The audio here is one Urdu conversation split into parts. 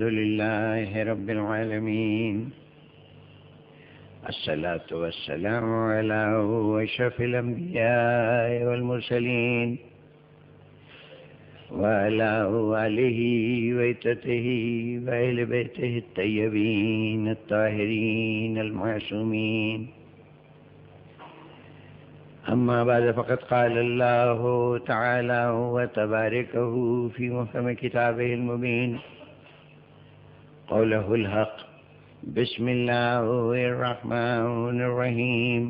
الحمد لله رب العالمين، الصلاة والسلام على أشرف الأنبياء والمرسلين وعلى آله وعترته وأهل بيته الطيبين الطاهرين المعصومين. أما بعد، فقد قال الله تعالى وتباركه في محكم كتابه المبين قوله الحق: بسم الله الرحمن الرحيم.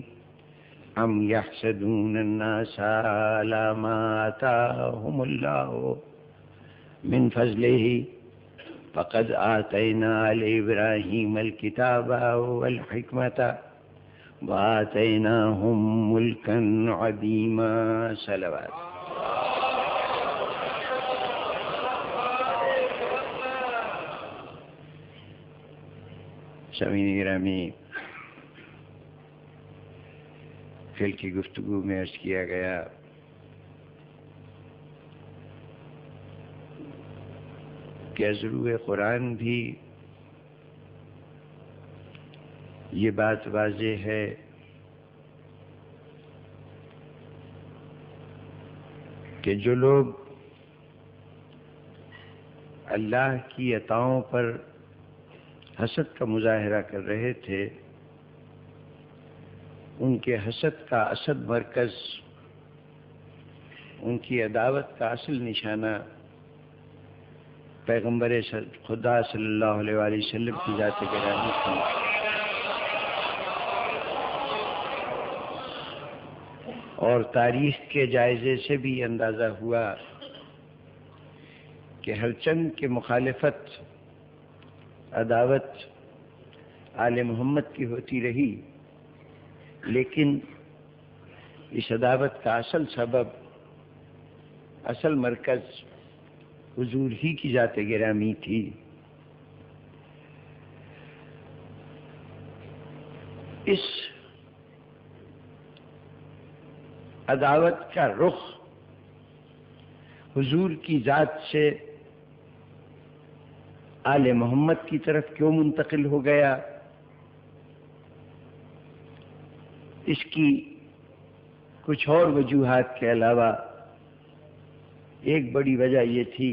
أم يحسدون الناس على ما آتاهم الله من فضله فقد آتينا آل إبراهيم الكتاب والحكمة وآتيناهم ملكا عظيما. صلوات. سامعین گرامی، کل کی گفتگو میں عرض کیا گیا کہ از روح قرآن بھی یہ بات واضح ہے کہ جو لوگ اللہ کی عطاؤں پر حسد کا مظاہرہ کر رہے تھے، ان کے حسد کا اصل مرکز، ان کی عداوت کا اصل نشانہ پیغمبر خدا صلی اللہ علیہ وآلہ وسلم کی ذات گرامی تھی. اور تاریخ کے جائزے سے بھی اندازہ ہوا کہ ہر چند کے مخالفت، عداوت آل محمد کی ہوتی رہی، لیکن اس عداوت کا اصل سبب، اصل مرکز حضور ہی کی ذات گرامی تھی. اس عداوت کا رخ حضور کی ذات سے آل محمد کی طرف کیوں منتقل ہو گیا؟ اس کی کچھ اور وجوہات کے علاوہ ایک بڑی وجہ یہ تھی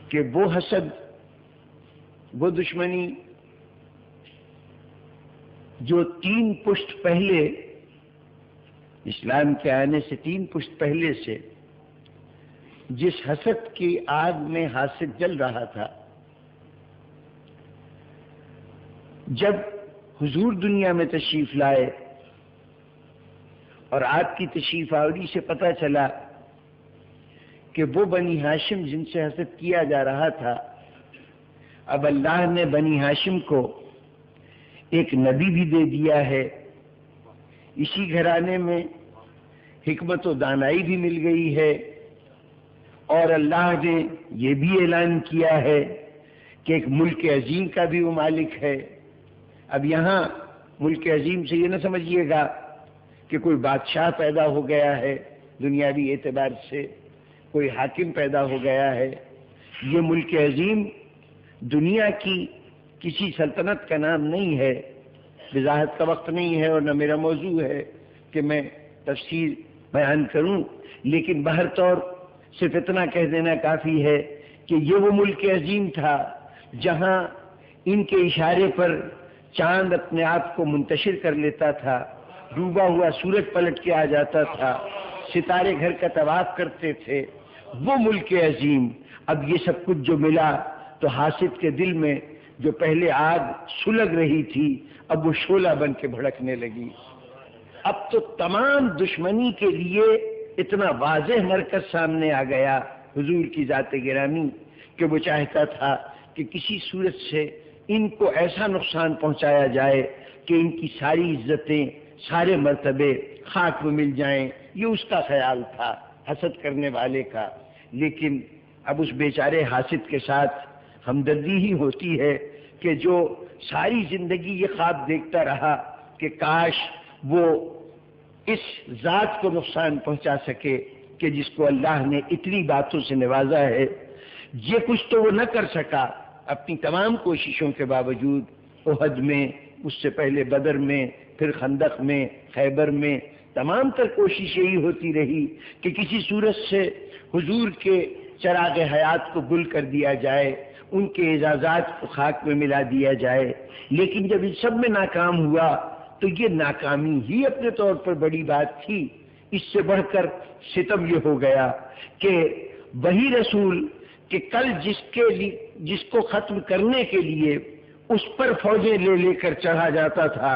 کہ وہ حسد، وہ دشمنی جو 3 پشت پہلے، اسلام کے آنے سے 3 پشت پہلے سے جس حسد کی آگ میں حاسد جل رہا تھا، جب حضور دنیا میں تشریف لائے اور آپ کی تشریف آوری سے پتہ چلا کہ وہ بنی ہاشم جن سے حسد کیا جا رہا تھا، اب اللہ نے بنی ہاشم کو ایک نبی بھی دے دیا ہے، اسی گھرانے میں حکمت و دانائی بھی مل گئی ہے، اور اللہ نے یہ بھی اعلان کیا ہے کہ ایک ملک عظیم کا بھی وہ مالک ہے. اب یہاں ملک عظیم سے یہ نہ سمجھیے گا کہ کوئی بادشاہ پیدا ہو گیا ہے، دنیاوی اعتبار سے کوئی حاکم پیدا ہو گیا ہے. یہ ملک عظیم دنیا کی کسی سلطنت کا نام نہیں ہے، وضاحت کا وقت نہیں ہے اور نہ میرا موضوع ہے کہ میں تفصیل بیان کروں، لیکن بہر طور صرف اتنا کہہ دینا کافی ہے کہ یہ وہ ملک عظیم تھا جہاں ان کے اشارے پر چاند اپنے آپ کو منتشر کر لیتا تھا، ڈوبا ہوا سورج پلٹ کے آ جاتا تھا، ستارے گھر کا طواف کرتے تھے. وہ ملک عظیم، اب یہ سب کچھ جو ملا تو حاسد کے دل میں جو پہلے آگ سلگ رہی تھی اب وہ شعلہ بن کے بھڑکنے لگی. اب تو تمام دشمنی کے لیے اتنا واضح مرکز سامنے آ گیا حضور کی ذات گرامی کہ وہ چاہتا تھا کہ کسی صورت سے ان کو ایسا نقصان پہنچایا جائے کہ ان کی ساری عزتیں، سارے مرتبے خاک میں مل جائیں. یہ اس کا خیال تھا حسد کرنے والے کا. لیکن اب اس بیچارے حاسد کے ساتھ ہمدردی ہی ہوتی ہے کہ جو ساری زندگی یہ خواب دیکھتا رہا کہ کاش وہ اس ذات کو نقصان پہنچا سکے کہ جس کو اللہ نے اتنی باتوں سے نوازا ہے، یہ کچھ تو وہ نہ کر سکا اپنی تمام کوششوں کے باوجود، احد میں، اس سے پہلے بدر میں، پھر خندق میں، خیبر میں، تمام تر کوشش یہی ہوتی رہی کہ کسی صورت سے حضور کے چراغ حیات کو گل کر دیا جائے، ان کے اعزازات کو خاک میں ملا دیا جائے۔ لیکن جب ان سب میں ناکام ہوا تو یہ ناکامی ہی اپنے طور پر بڑی بات تھی۔ اس سے بڑھ کر ستم یہ ہو گیا کہ وہی رسول کہ کل جس کو ختم کرنے کے لیے اس پر فوجیں لے لے کر چڑھا جاتا تھا،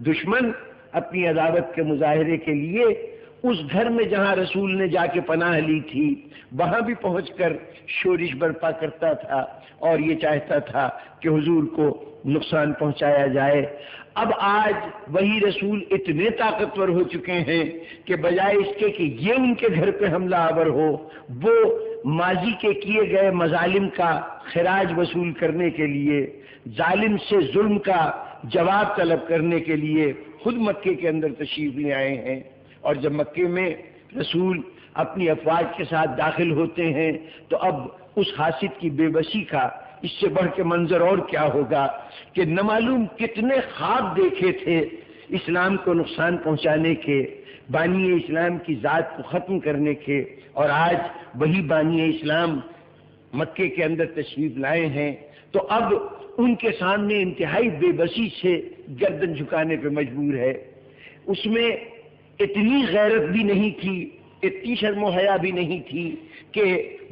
دشمن اپنی عداوت کے مظاہرے کے لیے اس گھر میں جہاں رسول نے جا کے پناہ لی تھی وہاں بھی پہنچ کر شورش برپا کرتا تھا اور یہ چاہتا تھا کہ حضور کو نقصان پہنچایا جائے۔ اب آج وہی رسول اتنے طاقتور ہو چکے ہیں کہ بجائے اس کے کہ یہ ان کے گھر پہ حملہ آور ہو، وہ ماضی کے کیے گئے مظالم کا خراج وصول کرنے کے لیے، ظالم سے ظلم کا جواب طلب کرنے کے لیے خود مکے کے اندر تشریف لے آئے ہیں۔ اور جب مکے میں رسول اپنی افواج کے ساتھ داخل ہوتے ہیں تو اب اس حاسد کی بے بسی کا اس سے بڑھ کے منظر اور کیا ہوگا کہ نہ معلوم کتنے خواب دیکھے تھے اسلام کو نقصان پہنچانے کے، بانی اسلام کی ذات کو ختم کرنے کے، اور آج وہی بانی اسلام مکے کے اندر تشریف لائے ہیں تو اب ان کے سامنے انتہائی بے بسی سے گردن جھکانے پہ مجبور ہے۔ اس میں اتنی غیرت بھی نہیں تھی، اتنی شرم و حیا بھی نہیں تھی کہ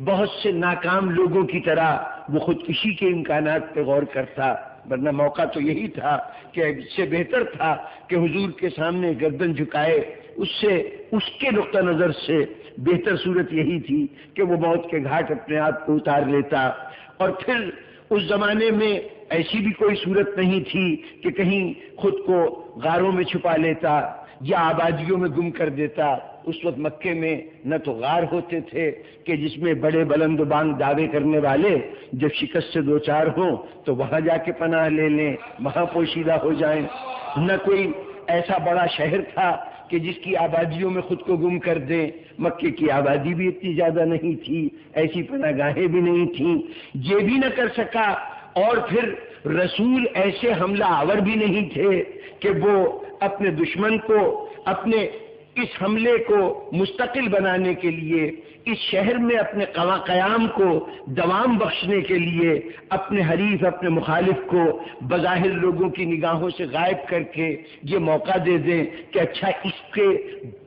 بہت سے ناکام لوگوں کی طرح وہ خودکشی کے امکانات پہ غور کرتا، ورنہ موقع تو یہی تھا کہ اس سے بہتر تھا کہ حضور کے سامنے گردن جھکائے۔ اس کے نقطہ نظر سے بہتر صورت یہی تھی کہ وہ موت کے گھاٹ اپنے آپ کو اتار لیتا۔ اور پھر اس زمانے میں ایسی بھی کوئی صورت نہیں تھی کہ کہیں خود کو غاروں میں چھپا لیتا یا آبادیوں میں گم کر دیتا۔ اس وقت مکے میں نہ تو غار ہوتے تھے کہ جس میں بڑے بلند و بانگ دعوے کرنے والے جب شکست سے دو چار ہوں تو وہاں جا کے پناہ لے لیں، وہاں پوشیدہ ہو جائیں، نہ کوئی ایسا بڑا شہر تھا کہ جس کی آبادیوں میں خود کو گم کر دیں۔ مکے کی آبادی بھی اتنی زیادہ نہیں تھی، ایسی پناہ گاہیں بھی نہیں تھیں، یہ بھی نہ کر سکا۔ اور پھر رسول ایسے حملہ آور بھی نہیں تھے کہ وہ اپنے دشمن کو، اپنے اس حملے کو مستقل بنانے کے لیے، اس شہر میں اپنے قیام کو دوام بخشنے کے لیے اپنے حریف، اپنے مخالف کو بظاہر لوگوں کی نگاہوں سے غائب کر کے یہ موقع دے دیں کہ اچھا اس کے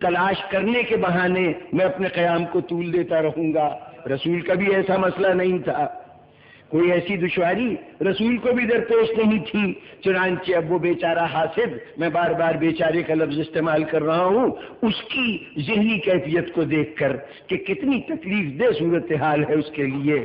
تلاش کرنے کے بہانے میں اپنے قیام کو طول دیتا رہوں گا۔ رسول کا بھی ایسا مسئلہ نہیں تھا، کوئی ایسی دشواری رسول کو بھی درپیش نہیں تھی۔ چنانچہ اب وہ بیچارہ حاسد، میں بار بار بیچارے کا لفظ استعمال کر رہا ہوں، اس کی ذہنی کیفیت کو دیکھ کر کہ کتنی تکلیف دہ صورتحال ہے اس کے لیے،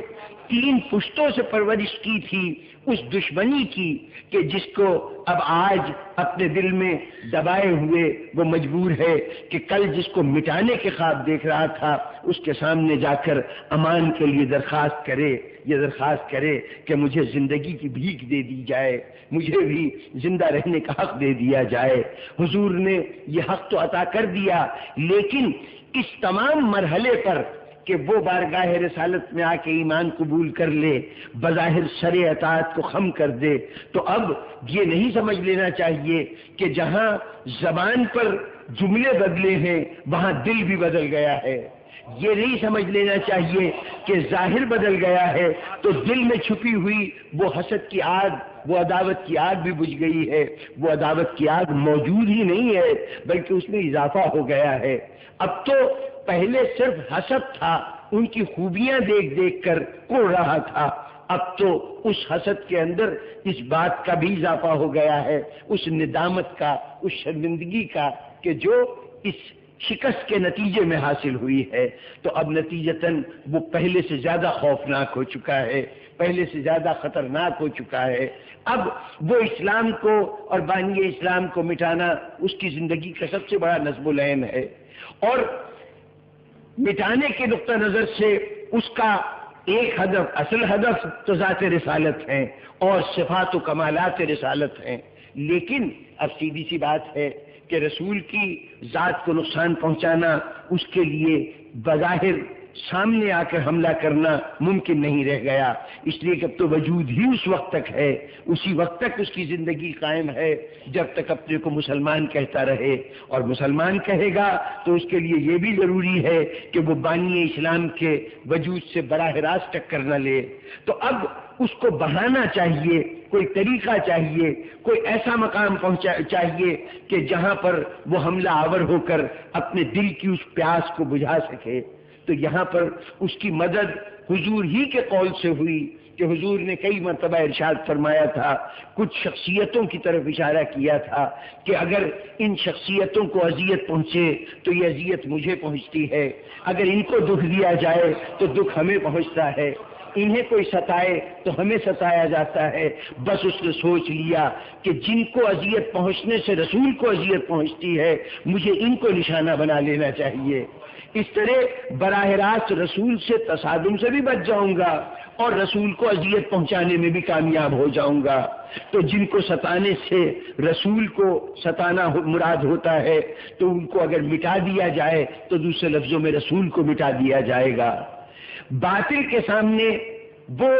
3 پشتوں سے پرورش کی تھی اس دشمنی کی کہ جس کو اب آج اپنے دل میں دبائے ہوئے وہ مجبور ہے کہ کل جس کو مٹانے کے خواب دیکھ رہا تھا اس کے سامنے جا کر امان کے لیے درخواست کرے، یہ درخواست کرے کہ مجھے زندگی کی بھیک دے دی جائے، مجھے بھی زندہ رہنے کا حق دے دیا جائے۔ حضور نے یہ حق تو عطا کر دیا، لیکن اس تمام مرحلے پر کہ وہ بارگاہ رسالت میں آ کے ایمان قبول کر لے، بظاہر شرع اطاعت کو خم کر دے، تو اب یہ نہیں سمجھ لینا چاہیے کہ جہاں زبان پر جملے بدلے ہیں وہاں دل بھی بدل گیا ہے۔ یہ نہیں سمجھ لینا چاہیے کہ ظاہر بدل گیا ہے تو دل میں چھپی ہوئی وہ حسد کی آگ، وہ عداوت کی آگ بھی بجھ گئی ہے۔ وہ عداوت کی آگ موجود ہی نہیں ہے بلکہ اس میں اضافہ ہو گیا ہے۔ اب تو پہلے صرف حسد تھا، ان کی خوبیاں دیکھ دیکھ کر کوڑ رہا تھا، اب تو اس حسد کے اندر اس بات کا بھی اضافہ ہو گیا ہے، اس ندامت کا، اس شرمندگی کا کہ جو اس شکست کے نتیجے میں حاصل ہوئی ہے۔ تو اب نتیجتاً وہ پہلے سے زیادہ خوفناک ہو چکا ہے، پہلے سے زیادہ خطرناک ہو چکا ہے۔ اب وہ اسلام کو اور بانی اسلام کو مٹانا اس کی زندگی کا سب سے بڑا نصب العین ہے، اور مٹانے کے نقطہ نظر سے اس کا ایک ہدف، اصل ہدف تو ذات رسالت ہے اور صفات و کمالات رسالت ہیں، لیکن اب سیدھی سی بات ہے کہ رسول کی ذات کو نقصان پہنچانا اس کے لیے بظاہر سامنے آ کر حملہ کرنا ممکن نہیں رہ گیا، اس لیے کہ اب تو وجود ہی اس وقت تک ہے، اسی وقت تک اس کی زندگی قائم ہے جب تک اپنے کو مسلمان کہتا رہے، اور مسلمان کہے گا تو اس کے لیے یہ بھی ضروری ہے کہ وہ بانی اسلام کے وجود سے براہ راست ٹکر نہ لے۔ تو اب اس کو بہانا چاہیے، کوئی طریقہ چاہیے، کوئی ایسا مقام چاہیے کہ جہاں پر وہ حملہ آور ہو کر اپنے دل کی اس پیاس کو بجھا سکے۔ تو یہاں پر اس کی مدد حضور ہی کے قول سے ہوئی کہ حضور نے کئی مرتبہ ارشاد فرمایا تھا، کچھ شخصیتوں کی طرف اشارہ کیا تھا کہ اگر ان شخصیتوں کو اذیت پہنچے تو یہ اذیت مجھے پہنچتی ہے، اگر ان کو دکھ دیا جائے تو دکھ ہمیں پہنچتا ہے، انہیں کوئی ستائے تو ہمیں ستایا جاتا ہے۔ بس اس نے سوچ لیا کہ جن کو اذیت پہنچنے سے رسول کو اذیت پہنچتی ہے، مجھے ان کو نشانہ بنا لینا چاہیے، اس طرح براہ راست رسول سے تصادم سے بھی بچ جاؤں گا اور رسول کو اذیت پہنچانے میں بھی کامیاب ہو جاؤں گا۔ تو جن کو ستانے سے رسول کو ستانا مراد ہوتا ہے تو ان کو اگر مٹا دیا جائے تو دوسرے لفظوں میں رسول کو مٹا دیا جائے گا۔ باطل کے سامنے وہ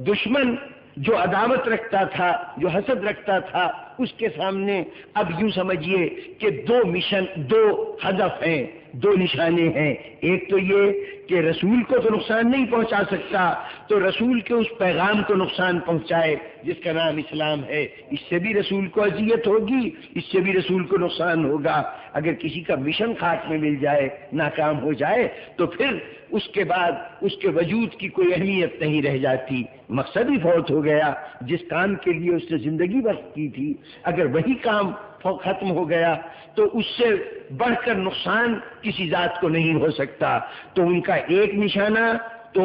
دشمن جو عداوت رکھتا تھا، جو حسد رکھتا تھا، اس کے سامنے اب یوں سمجھیے کہ دو ہدف ہیں، دو نشانے ہیں۔ ایک تو یہ کہ رسول کو تو نقصان نہیں پہنچا سکتا، تو رسول کے اس پیغام کو نقصان پہنچائے جس کا نام اسلام ہے، اس سے بھی رسول کو اذیت ہوگی، اس سے بھی رسول کو نقصان ہوگا۔ اگر کسی کا مشن خاک میں مل جائے، ناکام ہو جائے، تو پھر اس کے بعد اس کے وجود کی کوئی اہمیت نہیں رہ جاتی، مقصد ہی فوت ہو گیا۔ جس کام کے لیے اس نے زندگی وقف کی تھی، اگر وہی کام ختم ہو گیا تو اس سے بڑھ کر نقصان کسی ذات کو نہیں ہو سکتا۔ تو ان کا ایک نشانہ تو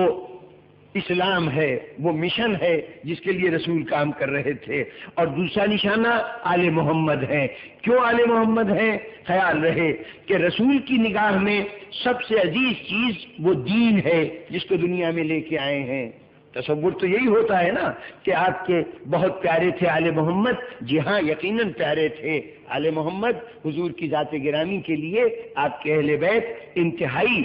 اسلام ہے، وہ مشن ہے جس کے لیے رسول کام کر رہے تھے، اور دوسرا نشانہ آل محمد ہے۔ کیوں آل محمد ہے؟ خیال رہے کہ رسول کی نگاہ میں سب سے عزیز چیز وہ دین ہے جس کو دنیا میں لے کے آئے ہیں۔ تصور تو یہی ہوتا ہے نا کہ آپ کے بہت پیارے تھے آل محمد، جی ہاں یقیناً پیارے تھے آل محمد، حضور کی ذات گرامی کے لیے آپ کے اہل بیت انتہائی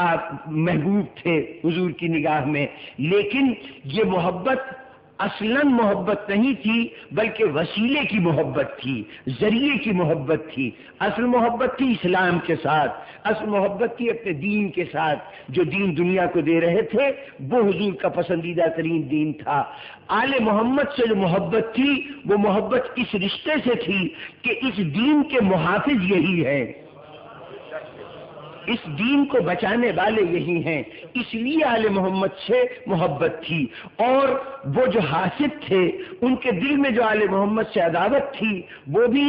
آپ محبوب تھے حضور کی نگاہ میں، لیکن یہ محبت اصلاً محبت نہیں تھی بلکہ وسیلے کی محبت تھی، ذریعے کی محبت تھی۔ اصل محبت تھی اسلام کے ساتھ، اصل محبت تھی اپنے دین کے ساتھ، جو دین دنیا کو دے رہے تھے وہ حضور کا پسندیدہ ترین دین تھا۔ آل محمد سے جو محبت تھی وہ محبت اس رشتے سے تھی کہ اس دین کے محافظ یہی ہیں، اس دین کو بچانے والے یہی ہیں، اس لیے آل محمد سے محبت تھی۔ اور وہ جو حاسد تھے ان کے دل میں جو آل محمد سے عداوت تھی وہ بھی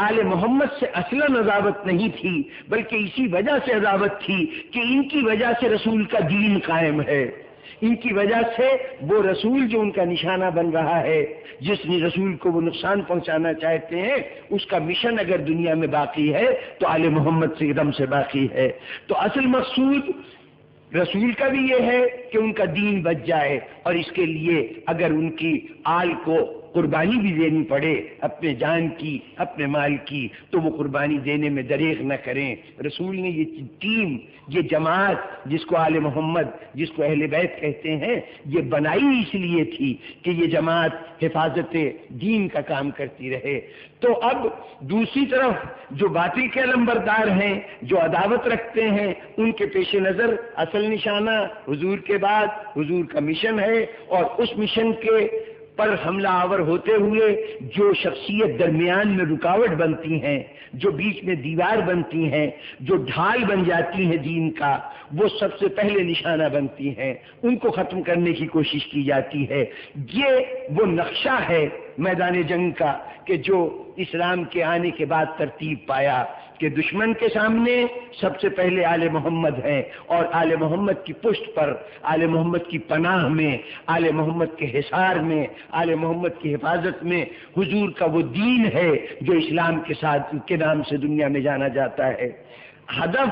آل محمد سے اصلاً عداوت نہیں تھی بلکہ اسی وجہ سے عداوت تھی کہ ان کی وجہ سے رسول کا دین قائم ہے، ان کی وجہ سے وہ رسول جو ان کا نشانہ بن رہا ہے، جس نے رسول کو وہ نقصان پہنچانا چاہتے ہیں، اس کا مشن اگر دنیا میں باقی ہے تو آل محمد سے ایک دم سے باقی ہے۔ تو اصل مقصود رسول کا بھی یہ ہے کہ ان کا دین بچ جائے، اور اس کے لیے اگر ان کی آل کو قربانی بھی دینی پڑے، اپنے جان کی، اپنے مال کی، تو وہ قربانی دینے میں دریغ نہ کریں۔ رسول نے یہ ٹیم، یہ جماعت جس کو آل محمد، جس کو اہل بیت کہتے ہیں، یہ بنائی اس لیے تھی کہ یہ جماعت حفاظت دین کا کام کرتی رہے۔ تو اب دوسری طرف جو باطل کے علمبردار ہیں، جو عداوت رکھتے ہیں، ان کے پیش نظر اصل نشانہ حضور کے بعد حضور کا مشن ہے، اور اس مشن کے پر حملہ آور ہوتے ہوئے جو شخصیت درمیان میں رکاوٹ بنتی ہیں، جو بیچ میں دیوار بنتی ہیں، جو ڈھال بن جاتی ہیں دین کا، وہ سب سے پہلے نشانہ بنتی ہیں، ان کو ختم کرنے کی کوشش کی جاتی ہے۔ یہ وہ نقشہ ہے میدان جنگ کا کہ جو اسلام کے آنے کے بعد ترتیب پایا کہ دشمن کے سامنے سب سے پہلے آل محمد ہیں، اور آل محمد کی پشت پر، آل محمد کی پناہ میں، آل محمد کے حصار میں، آل محمد کی حفاظت میں حضور کا وہ دین ہے جو اسلام کے ساتھ کے نام سے دنیا میں جانا جاتا ہے۔ ہدف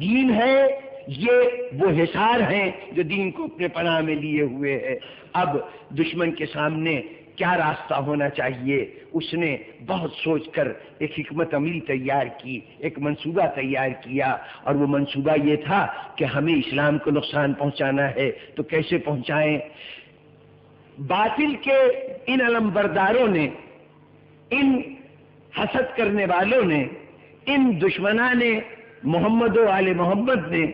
دین ہے، یہ وہ حصار ہیں جو دین کو اپنے پناہ میں لیے ہوئے ہے۔ اب دشمن کے سامنے کیا راستہ ہونا چاہیے، اس نے بہت سوچ کر ایک حکمت عملی تیار کی، ایک منصوبہ تیار کیا، اور وہ منصوبہ یہ تھا کہ ہمیں اسلام کو نقصان پہنچانا ہے تو کیسے پہنچائیں۔ باطل کے ان علمبرداروں نے، ان حسد کرنے والوں نے، ان دشمنان محمد و آل محمد نے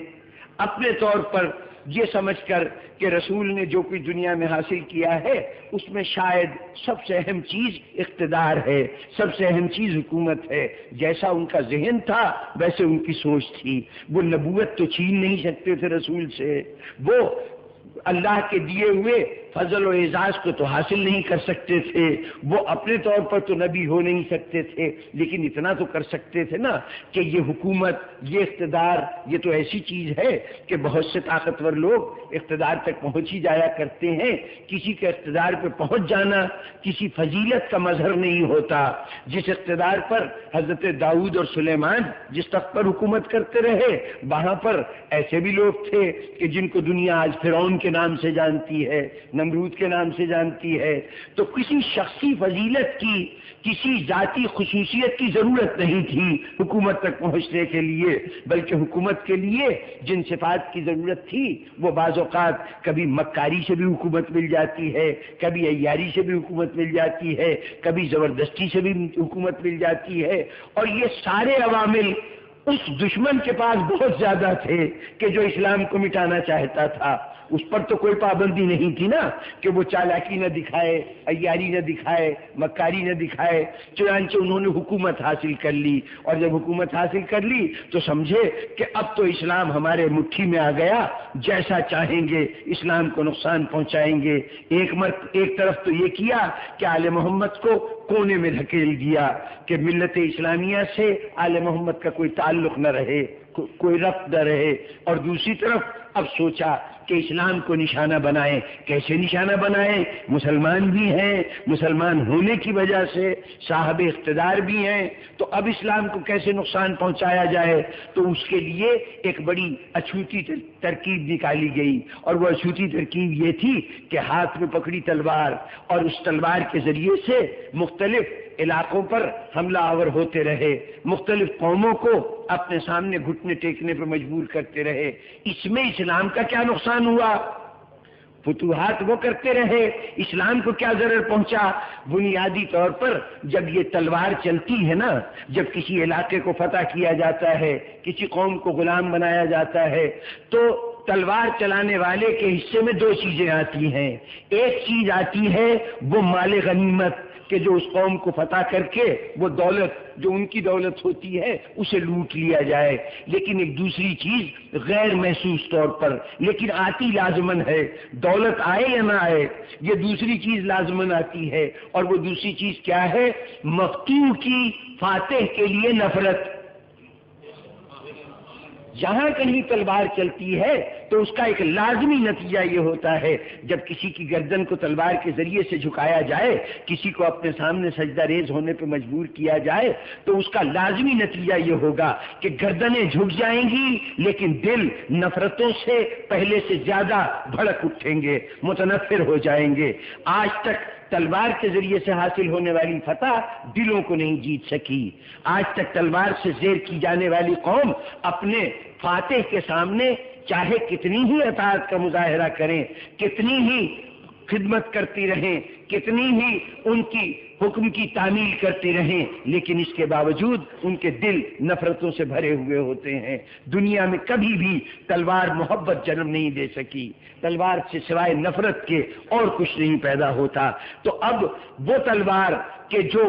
اپنے طور پر یہ سمجھ کر کہ رسول نے جو کچھ دنیا میں حاصل کیا ہے اس میں شاید سب سے اہم چیز اقتدار ہے، سب سے اہم چیز حکومت ہے، جیسا ان کا ذہن تھا ویسے ان کی سوچ تھی۔ وہ نبوت تو چھین نہیں سکتے تھے رسول سے، وہ اللہ کے دیے ہوئے فضل و اعزاز کو تو حاصل نہیں کر سکتے تھے، وہ اپنے طور پر تو نبی ہو نہیں سکتے تھے، لیکن اتنا تو کر سکتے تھے نا کہ یہ حکومت، یہ اقتدار، یہ تو ایسی چیز ہے کہ بہت سے طاقتور لوگ اقتدار تک پہنچ ہی جایا کرتے ہیں۔ کسی کے اقتدار پہ پہنچ جانا کسی فضیلت کا مظہر نہیں ہوتا۔ جس اقتدار پر حضرت داؤد اور سلیمان جس تخت پر حکومت کرتے رہے، وہاں پر ایسے بھی لوگ تھے کہ جن کو دنیا آج فرعون کے نام سے جانتی ہے، نمرود کے نام سے جانتی ہے۔ تو کسی شخصی فضیلت کی، کسی ذاتی خصوصیت کی ضرورت نہیں تھی حکومت تک پہنچنے کے لیے، بلکہ حکومت کے لیے جن صفات کی ضرورت تھی وہ بعض اوقات کبھی مکاری سے بھی حکومت مل جاتی ہے، کبھی عیاری سے بھی حکومت مل جاتی ہے، کبھی زبردستی سے بھی حکومت مل جاتی ہے، اور یہ سارے عوامل اس دشمن کے پاس بہت زیادہ تھے کہ جو اسلام کو مٹانا چاہتا تھا۔ اس پر تو کوئی پابندی نہیں تھی نا کہ وہ چالاکی نہ دکھائے، عیاری نہ دکھائے، مکاری نہ دکھائے، چنانچہ انہوں نے حکومت حاصل کر لی، اور جب حکومت حاصل کر لی تو سمجھے کہ اب تو اسلام ہمارے مٹھی میں آ گیا، جیسا چاہیں گے اسلام کو نقصان پہنچائیں گے۔ ایک طرف تو یہ کیا کہ آل محمد کو کونے میں دھکیل دیا کہ ملت اسلامیہ سے آل محمد کا کوئی تعلق نہ رہے، کوئی ربط نہ رہے، اور دوسری طرف اب سوچا کہ اسلام کو نشانہ بنائیں۔ کیسے نشانہ بنائیں؟ مسلمان بھی ہیں، مسلمان ہونے کی وجہ سے صاحب اقتدار بھی ہیں، تو اب اسلام کو کیسے نقصان پہنچایا جائے؟ تو اس کے لیے ایک بڑی اچھوتی ترکیب نکالی گئی، اور وہ اچھوتی ترکیب یہ تھی کہ ہاتھ میں پکڑی تلوار، اور اس تلوار کے ذریعے سے مختلف علاقوں پر حملہ آور ہوتے رہے، مختلف قوموں کو اپنے سامنے گھٹنے ٹیکنے پر مجبور کرتے رہے۔ اس میں اسلام کا کیا نقصان ہوا؟ فتوحات وہ کرتے رہے، اسلام کو کیا ضرر پہنچا؟ بنیادی طور پر جب یہ تلوار چلتی ہے نا، جب کسی علاقے کو فتح کیا جاتا ہے، کسی قوم کو غلام بنایا جاتا ہے، تو تلوار چلانے والے کے حصے میں دو چیزیں آتی ہیں۔ ایک چیز آتی ہے وہ مال غنیمت، کہ جو اس قوم کو فتح کر کے وہ دولت جو ان کی دولت ہوتی ہے اسے لوٹ لیا جائے، لیکن ایک دوسری چیز غیر محسوس طور پر لیکن آتی لازمن ہے، دولت آئے یا نہ آئے یہ دوسری چیز لازمن آتی ہے، اور وہ دوسری چیز کیا ہے؟ مفتوح کی فاتح کے لیے نفرت۔ جہاں کہیں تلوار چلتی ہے تو اس کا ایک لازمی نتیجہ یہ ہوتا ہے، جب کسی کی گردن کو تلوار کے ذریعے سے جھکایا جائے، کسی کو اپنے سامنے سجدہ ریز ہونے پہ مجبور کیا جائے، تو اس کا لازمی نتیجہ یہ ہوگا کہ گردنیں جھک جائیں گی، لیکن دل نفرتوں سے پہلے سے زیادہ بھڑک اٹھیں گے، متنفر ہو جائیں گے۔ آج تک تلوار کے ذریعے سے حاصل ہونے والی فتح دلوں کو نہیں جیت سکی۔ آج تک تلوار سے زیر کی جانے والی قوم اپنے فاتح کے سامنے چاہے کتنی ہی اطاعت کا مظاہرہ کریں، کتنی ہی خدمت کرتی رہیں، کتنی ہی ان کی حکم کی تعمیل کرتے رہیں، لیکن اس کے باوجود ان کے دل نفرتوں سے بھرے ہوئے ہوتے ہیں۔ دنیا میں کبھی بھی تلوار محبت جنم نہیں دے سکی، تلوار سے سوائے نفرت کے اور کچھ نہیں پیدا ہوتا۔ تو اب وہ تلوار کہ جو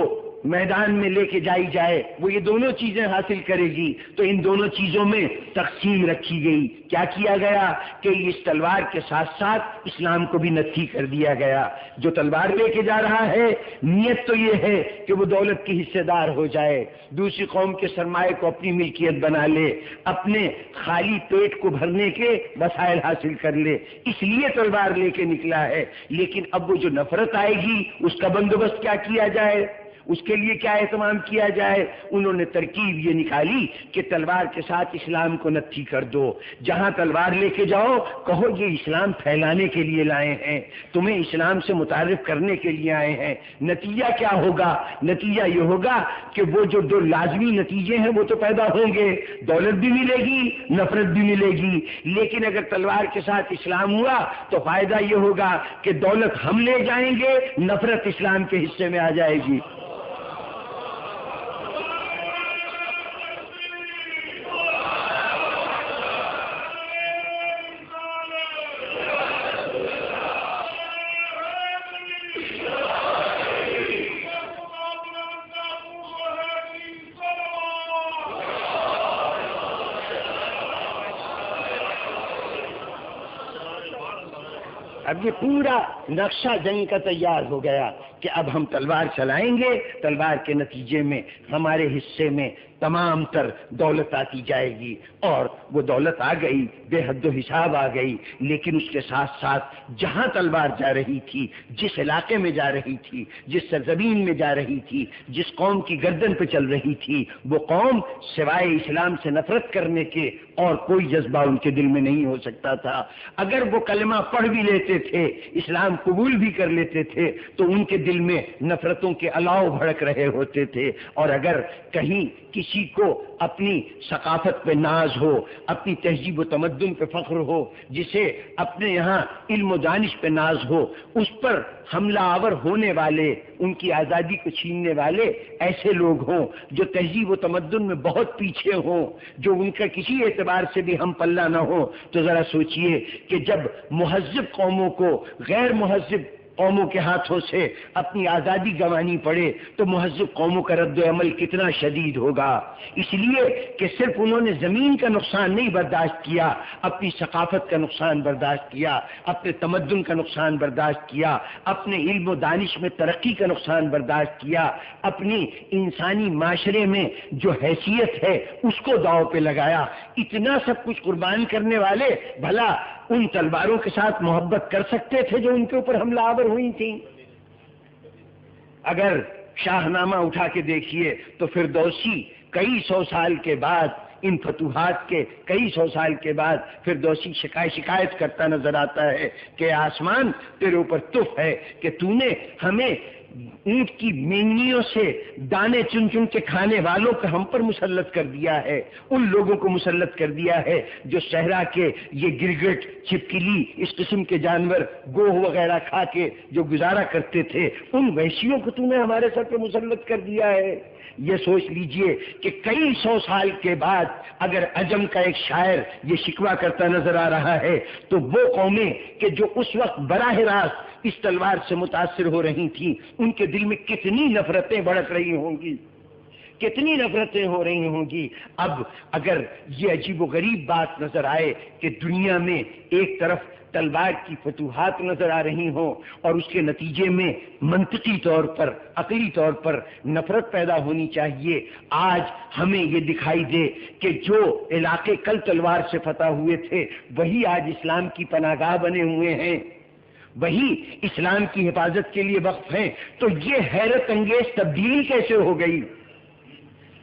میدان میں لے کے جائی جائے وہ یہ دونوں چیزیں حاصل کرے گی، تو ان دونوں چیزوں میں تقسیم رکھی گئی۔ کیا کیا گیا کہ اس تلوار کے ساتھ ساتھ اسلام کو بھی نتھی کر دیا گیا۔ جو تلوار لے کے جا رہا ہے نیت تو یہ ہے کہ وہ دولت کی حصے دار ہو جائے، دوسری قوم کے سرمایہ کو اپنی ملکیت بنا لے، اپنے خالی پیٹ کو بھرنے کے وسائل حاصل کر لے، اس لیے تلوار لے کے نکلا ہے۔ لیکن اب وہ جو نفرت آئے گی اس کا بندوبست کیا کیا جائے؟ اس کے لیے کیا اہتمام کیا جائے؟ انہوں نے ترکیب یہ نکالی کہ تلوار کے ساتھ اسلام کو نتھی کر دو، جہاں تلوار لے کے جاؤ کہو یہ اسلام پھیلانے کے لیے لائے ہیں، تمہیں اسلام سے متعارف کرنے کے لیے آئے ہیں۔ نتیجہ کیا ہوگا؟ نتیجہ یہ ہوگا کہ وہ جو دو لازمی نتیجے ہیں وہ تو پیدا ہوں گے، دولت بھی ملے گی، نفرت بھی ملے گی۔ لیکن اگر تلوار کے ساتھ اسلام ہوا تو فائدہ یہ ہوگا کہ دولت ہم لے جائیں گے، نفرت اسلام کے حصے میں آ جائے گی۔ اب یہ پورا نقشہ جنگ کا تیار ہو گیا کہ اب ہم تلوار چلائیں گے، تلوار کے نتیجے میں ہمارے حصے میں تمام تر دولت آتی جائے گی، اور وہ دولت آ گئی، بے حد و حساب آ گئی۔ لیکن اس کے ساتھ ساتھ جہاں تلوار جا رہی تھی، جس علاقے میں جا رہی تھی، جس سرزمین میں جا رہی تھی، جس قوم کی گردن پہ چل رہی تھی، وہ قوم سوائے اسلام سے نفرت کرنے کے اور کوئی جذبہ ان کے دل میں نہیں ہو سکتا تھا۔ اگر وہ کلمہ پڑھ بھی لیتے تھے، اسلام قبول بھی کر لیتے تھے، تو ان کے دل میں نفرتوں کے الاؤ بھڑک رہے ہوتے تھے۔ اور اگر کہیں کسی کو اپنی ثقافت پہ ناز ہو، اپنی تہذیب و تمدن پہ فخر ہو، جسے اپنے یہاں علم و دانش پہ ناز ہو، اس پر حملہ آور ہونے والے، ان کی آزادی کو چھیننے والے ایسے لوگ ہوں جو تہذیب و تمدن میں بہت پیچھے ہوں، جو ان کا کسی اعتبار سے بھی ہم پلہ نہ ہو، تو ذرا سوچئے کہ جب مہذب قوموں کو غیر مہذب قوموں کے ہاتھوں سے اپنی آزادی گنوانی پڑے تو مہذب قوموں کا رد و عمل کتنا شدید ہوگا۔ اس لیے کہ صرف انہوں نے زمین کا نقصان نہیں برداشت کیا، اپنی ثقافت کا نقصان برداشت کیا، اپنے تمدن کا نقصان برداشت کیا، اپنے علم و دانش میں ترقی کا نقصان برداشت کیا، اپنی انسانی معاشرے میں جو حیثیت ہے اس کو داؤ پہ لگایا۔ اتنا سب کچھ قربان کرنے والے بھلا ان تلواروں کے ساتھ محبت کر سکتے تھے جو ان کے اوپر حملہ آور ہوئی تھیں؟ اگر شاہ نامہ اٹھا کے دیکھیے تو فردوسی کئی سو سال کے بعد، ان فتوحات کے کئی سو سال کے بعد فردوسی شکایت کرتا نظر آتا ہے کہ آسمان تیرے اوپر تف ہے کہ تو نے ہمیں اونٹ کی مینگنیوں سے دانے چن چن کے کھانے والوں کو ہم پر مسلط کر دیا ہے، ان لوگوں کو مسلط کر دیا ہے جو صحرا کے یہ گرگٹ، چھپکلی، اس قسم کے جانور گوہ وغیرہ کھا کے جو گزارا کرتے تھے، ان وحشیوں کو تم نے ہمارے سر پہ مسلط کر دیا ہے۔ یہ سوچ لیجئے کہ کئی سو سال کے بعد اگر عجم کا ایک شاعر یہ شکوہ کرتا نظر آ رہا ہے تو وہ قومیں کہ جو اس وقت براہ راست اس تلوار سے متاثر ہو رہی تھیں، ان کے دل میں کتنی نفرتیں بھڑک رہی ہوں گی، کتنی نفرتیں ہو رہی ہوں گی۔ اب اگر یہ عجیب و غریب بات نظر آئے کہ دنیا میں ایک طرف تلوار کی فتوحات نظر آ رہی ہوں اور اس کے نتیجے میں منطقی طور پر، عقلی طور پر نفرت پیدا ہونی چاہیے، آج ہمیں یہ دکھائی دے کہ جو علاقے کل تلوار سے فتح ہوئے تھے وہی آج اسلام کی پناہ گاہ بنے ہوئے ہیں، وہی اسلام کی حفاظت کے لیے وقف ہیں، تو یہ حیرت انگیز تبدیلی کیسے ہو گئی؟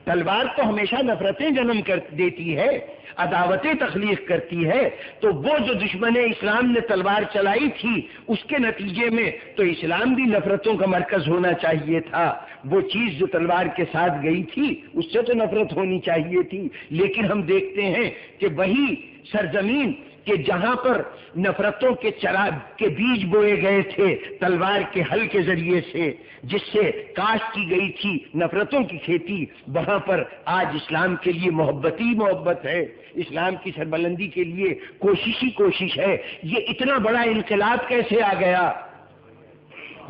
تلوار تو ہمیشہ نفرتیں جنم کر دیتی ہے، عداوتیں تخلیق کرتی ہے، تو وہ جو دشمن اسلام نے تلوار چلائی تھی اس کے نتیجے میں تو اسلام بھی نفرتوں کا مرکز ہونا چاہیے تھا۔ وہ چیز جو تلوار کے ساتھ گئی تھی اس سے تو نفرت ہونی چاہیے تھی، لیکن ہم دیکھتے ہیں کہ وہی سرزمین کہ جہاں پر نفرتوں کے چراغ کے بیج بوئے گئے تھے تلوار کے ہل کے ذریعے سے، جس سے کاشت کی گئی تھی نفرتوں کی کھیتی، وہاں پر آج اسلام کے لیے محبت ہی محبت ہے، اسلام کی سربلندی کے لیے کوشش ہی کوشش ہے۔ یہ اتنا بڑا انقلاب کیسے آ گیا؟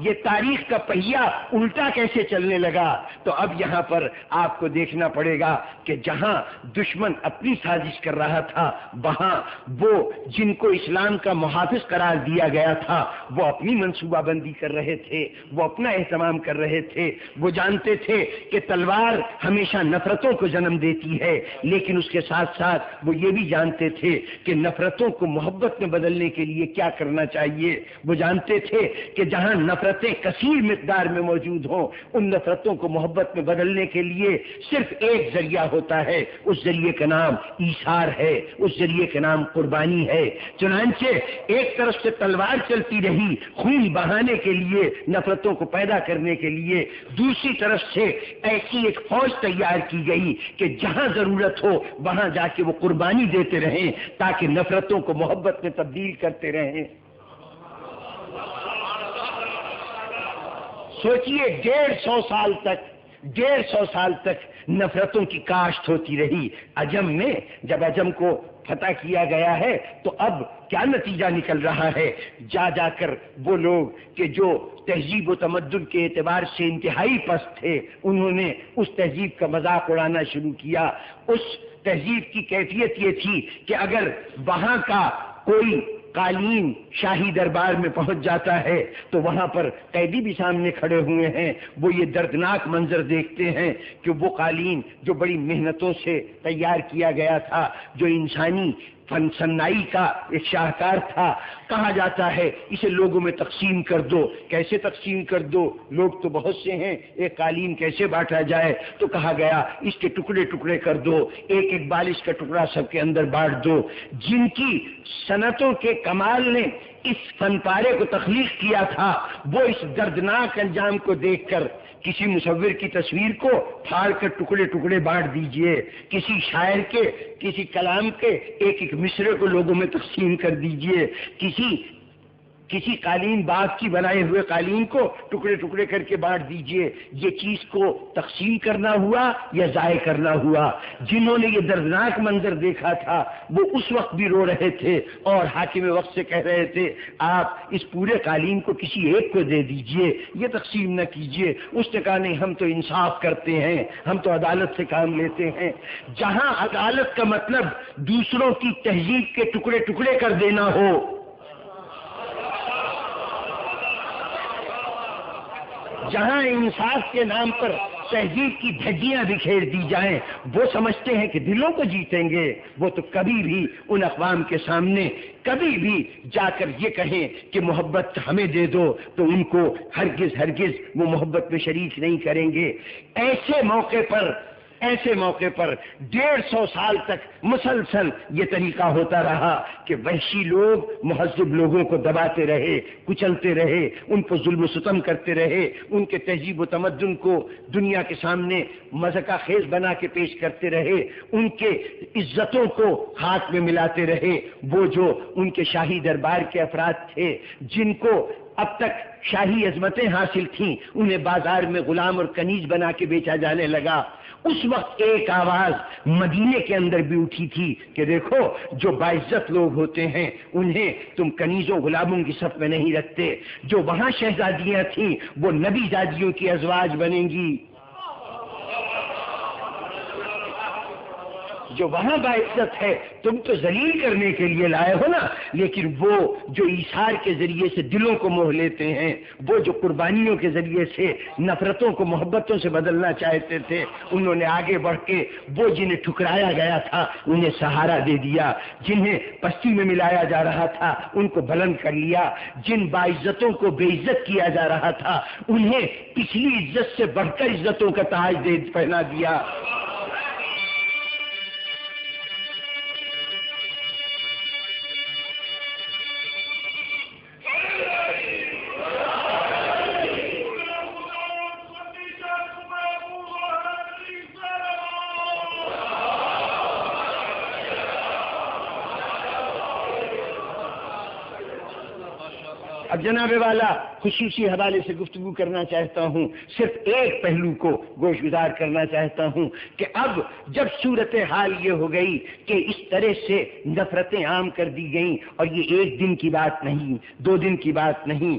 یہ تاریخ کا پہیہ الٹا کیسے چلنے لگا؟ تو اب یہاں پر آپ کو دیکھنا پڑے گا کہ جہاں دشمن اپنی سازش کر رہا تھا وہاں وہ جن کو اسلام کا محافظ قرار دیا گیا تھا وہ اپنی منصوبہ بندی کر رہے تھے، وہ اپنا اہتمام کر رہے تھے، وہ جانتے تھے کہ تلوار ہمیشہ نفرتوں کو جنم دیتی ہے، لیکن اس کے ساتھ ساتھ وہ یہ بھی جانتے تھے کہ نفرتوں کو محبت میں بدلنے کے لیے کیا کرنا چاہیے۔ وہ جانتے تھے کہ جہاں نفرت نفرتیں کثیر مقدار میں موجود ہوں، ان نفرتوں کو محبت میں بدلنے کے لیے صرف ایک ذریعہ ہوتا ہے، اس ذریعے کا نام ایثار ہے، اس ذریعے کا نام قربانی ہے۔ چنانچہ ایک طرف سے تلوار چلتی رہی خون بہانے کے لیے، نفرتوں کو پیدا کرنے کے لیے، دوسری طرف سے ایسی ایک فوج تیار کی گئی کہ جہاں ضرورت ہو وہاں جا کے وہ قربانی دیتے رہیں تاکہ نفرتوں کو محبت میں تبدیل کرتے رہیں۔ سوچئے 150 سال تک نفرتوں کی کاشت ہوتی رہی عجم میں۔ جب عجم کو فتح کیا گیا ہے تو اب کیا نتیجہ نکل رہا ہے؟ جا جا کر وہ لوگ کہ جو تہذیب و تمدن کے اعتبار سے انتہائی پست تھے، انہوں نے اس تہذیب کا مذاق اڑانا شروع کیا۔ اس تہذیب کی کیفیت یہ تھی کہ اگر وہاں کا کوئی قالین شاہی دربار میں پہنچ جاتا ہے تو وہاں پر قیدی بھی سامنے کھڑے ہوئے ہیں، وہ یہ دردناک منظر دیکھتے ہیں کہ وہ قالین جو بڑی محنتوں سے تیار کیا گیا تھا، جو انسانی فن صنائی کا ایک شاہکار تھا، کہا جاتا ہے اسے لوگوں میں تقسیم کر دو۔ کیسے تقسیم کر دو؟ لوگ تو بہت سے ہیں، ایک قالین کیسے بانٹا جائے؟ تو کہا گیا اس کے ٹکڑے ٹکڑے کر دو، ایک ایک بالش کا ٹکڑا سب کے اندر بانٹ دو۔ جن کی صنعتوں کے کمال نے اس فن پارے کو تخلیق کیا تھا، وہ اس دردناک انجام کو دیکھ کر کسی مصور کی تصویر کو پھاڑ کر ٹکڑے ٹکڑے بانٹ دیجئے، کسی شاعر کے، کسی کلام کے ایک ایک مصرے کو لوگوں میں تقسیم کر دیجئے، کسی قالین باغ کی بنائے ہوئے قالین کو ٹکڑے ٹکڑے کر کے بانٹ دیجئے۔ یہ چیز کو تقسیم کرنا ہوا یا ضائع کرنا ہوا؟ جنہوں نے یہ دردناک منظر دیکھا تھا وہ اس وقت بھی رو رہے تھے اور حاکم وقت سے کہہ رہے تھے آپ اس پورے قالین کو کسی ایک کو دے دیجئے، یہ تقسیم نہ کیجئے۔ اس نے کہا نہیں، ہم تو انصاف کرتے ہیں، ہم تو عدالت سے کام لیتے ہیں۔ جہاں عدالت کا مطلب دوسروں کی تہذیب کے ٹکڑے ٹکڑے کر دینا ہو، جہاں انصاف کے نام پر تہذیب کی دھجیاں بکھیر دی جائیں، وہ سمجھتے ہیں کہ دلوں کو جیتیں گے، وہ تو کبھی بھی ان اقوام کے سامنے کبھی بھی جا کر یہ کہیں کہ محبت ہمیں دے دو تو ان کو ہرگز وہ محبت میں شریک نہیں کریں گے۔ ایسے موقع پر 150 سال تک مسلسل یہ طریقہ ہوتا رہا کہ وحشی لوگ مہذب لوگوں کو دباتے رہے، کچلتے رہے، ان پر ظلم و ستم کرتے رہے، ان کے تہذیب و تمدن کو دنیا کے سامنے مذاق خیز بنا کے پیش کرتے رہے، ان کے عزتوں کو ہاتھ میں ملاتے رہے۔ وہ جو ان کے شاہی دربار کے افراد تھے جن کو اب تک شاہی عظمتیں حاصل تھیں، انہیں بازار میں غلام اور کنیز بنا کے بیچا جانے لگا۔ اس وقت ایک آواز مدینے کے اندر بھی اٹھی تھی کہ دیکھو جو باعزت لوگ ہوتے ہیں انہیں تم کنیزوں غلاموں کی صف میں نہیں رکھتے۔ جو وہاں شہزادیاں تھیں وہ نبی زادیوں کی ازواج بنیں گی۔ جو وہاں باعزت ہے تم تو ذلیل کرنے کے لیے لائے ہو نا، لیکن وہ جو ایثار کے ذریعے سے دلوں کو موہ لیتے ہیں، وہ جو قربانیوں کے ذریعے سے نفرتوں کو محبتوں سے بدلنا چاہتے تھے، انہوں نے آگے بڑھ کے وہ جنہیں ٹھکرایا گیا تھا انہیں سہارا دے دیا، جنہیں پستی میں ملایا جا رہا تھا ان کو بلند کر لیا، جن باعزتوں کو بے عزت کیا جا رہا تھا انہیں پچھلی عزت سے بڑھ کر عزتوں کا تاج پہنا دیا۔ اب جناب والا خصوصی حوالے سے گفتگو کرنا چاہتا ہوں، صرف ایک پہلو کو گوش گزار کرنا چاہتا ہوں کہ اب جب صورتحال یہ ہو گئی کہ اس طرح سے نفرتیں عام کر دی گئیں، اور یہ ایک دن کی بات نہیں، 2 دن کی بات نہیں،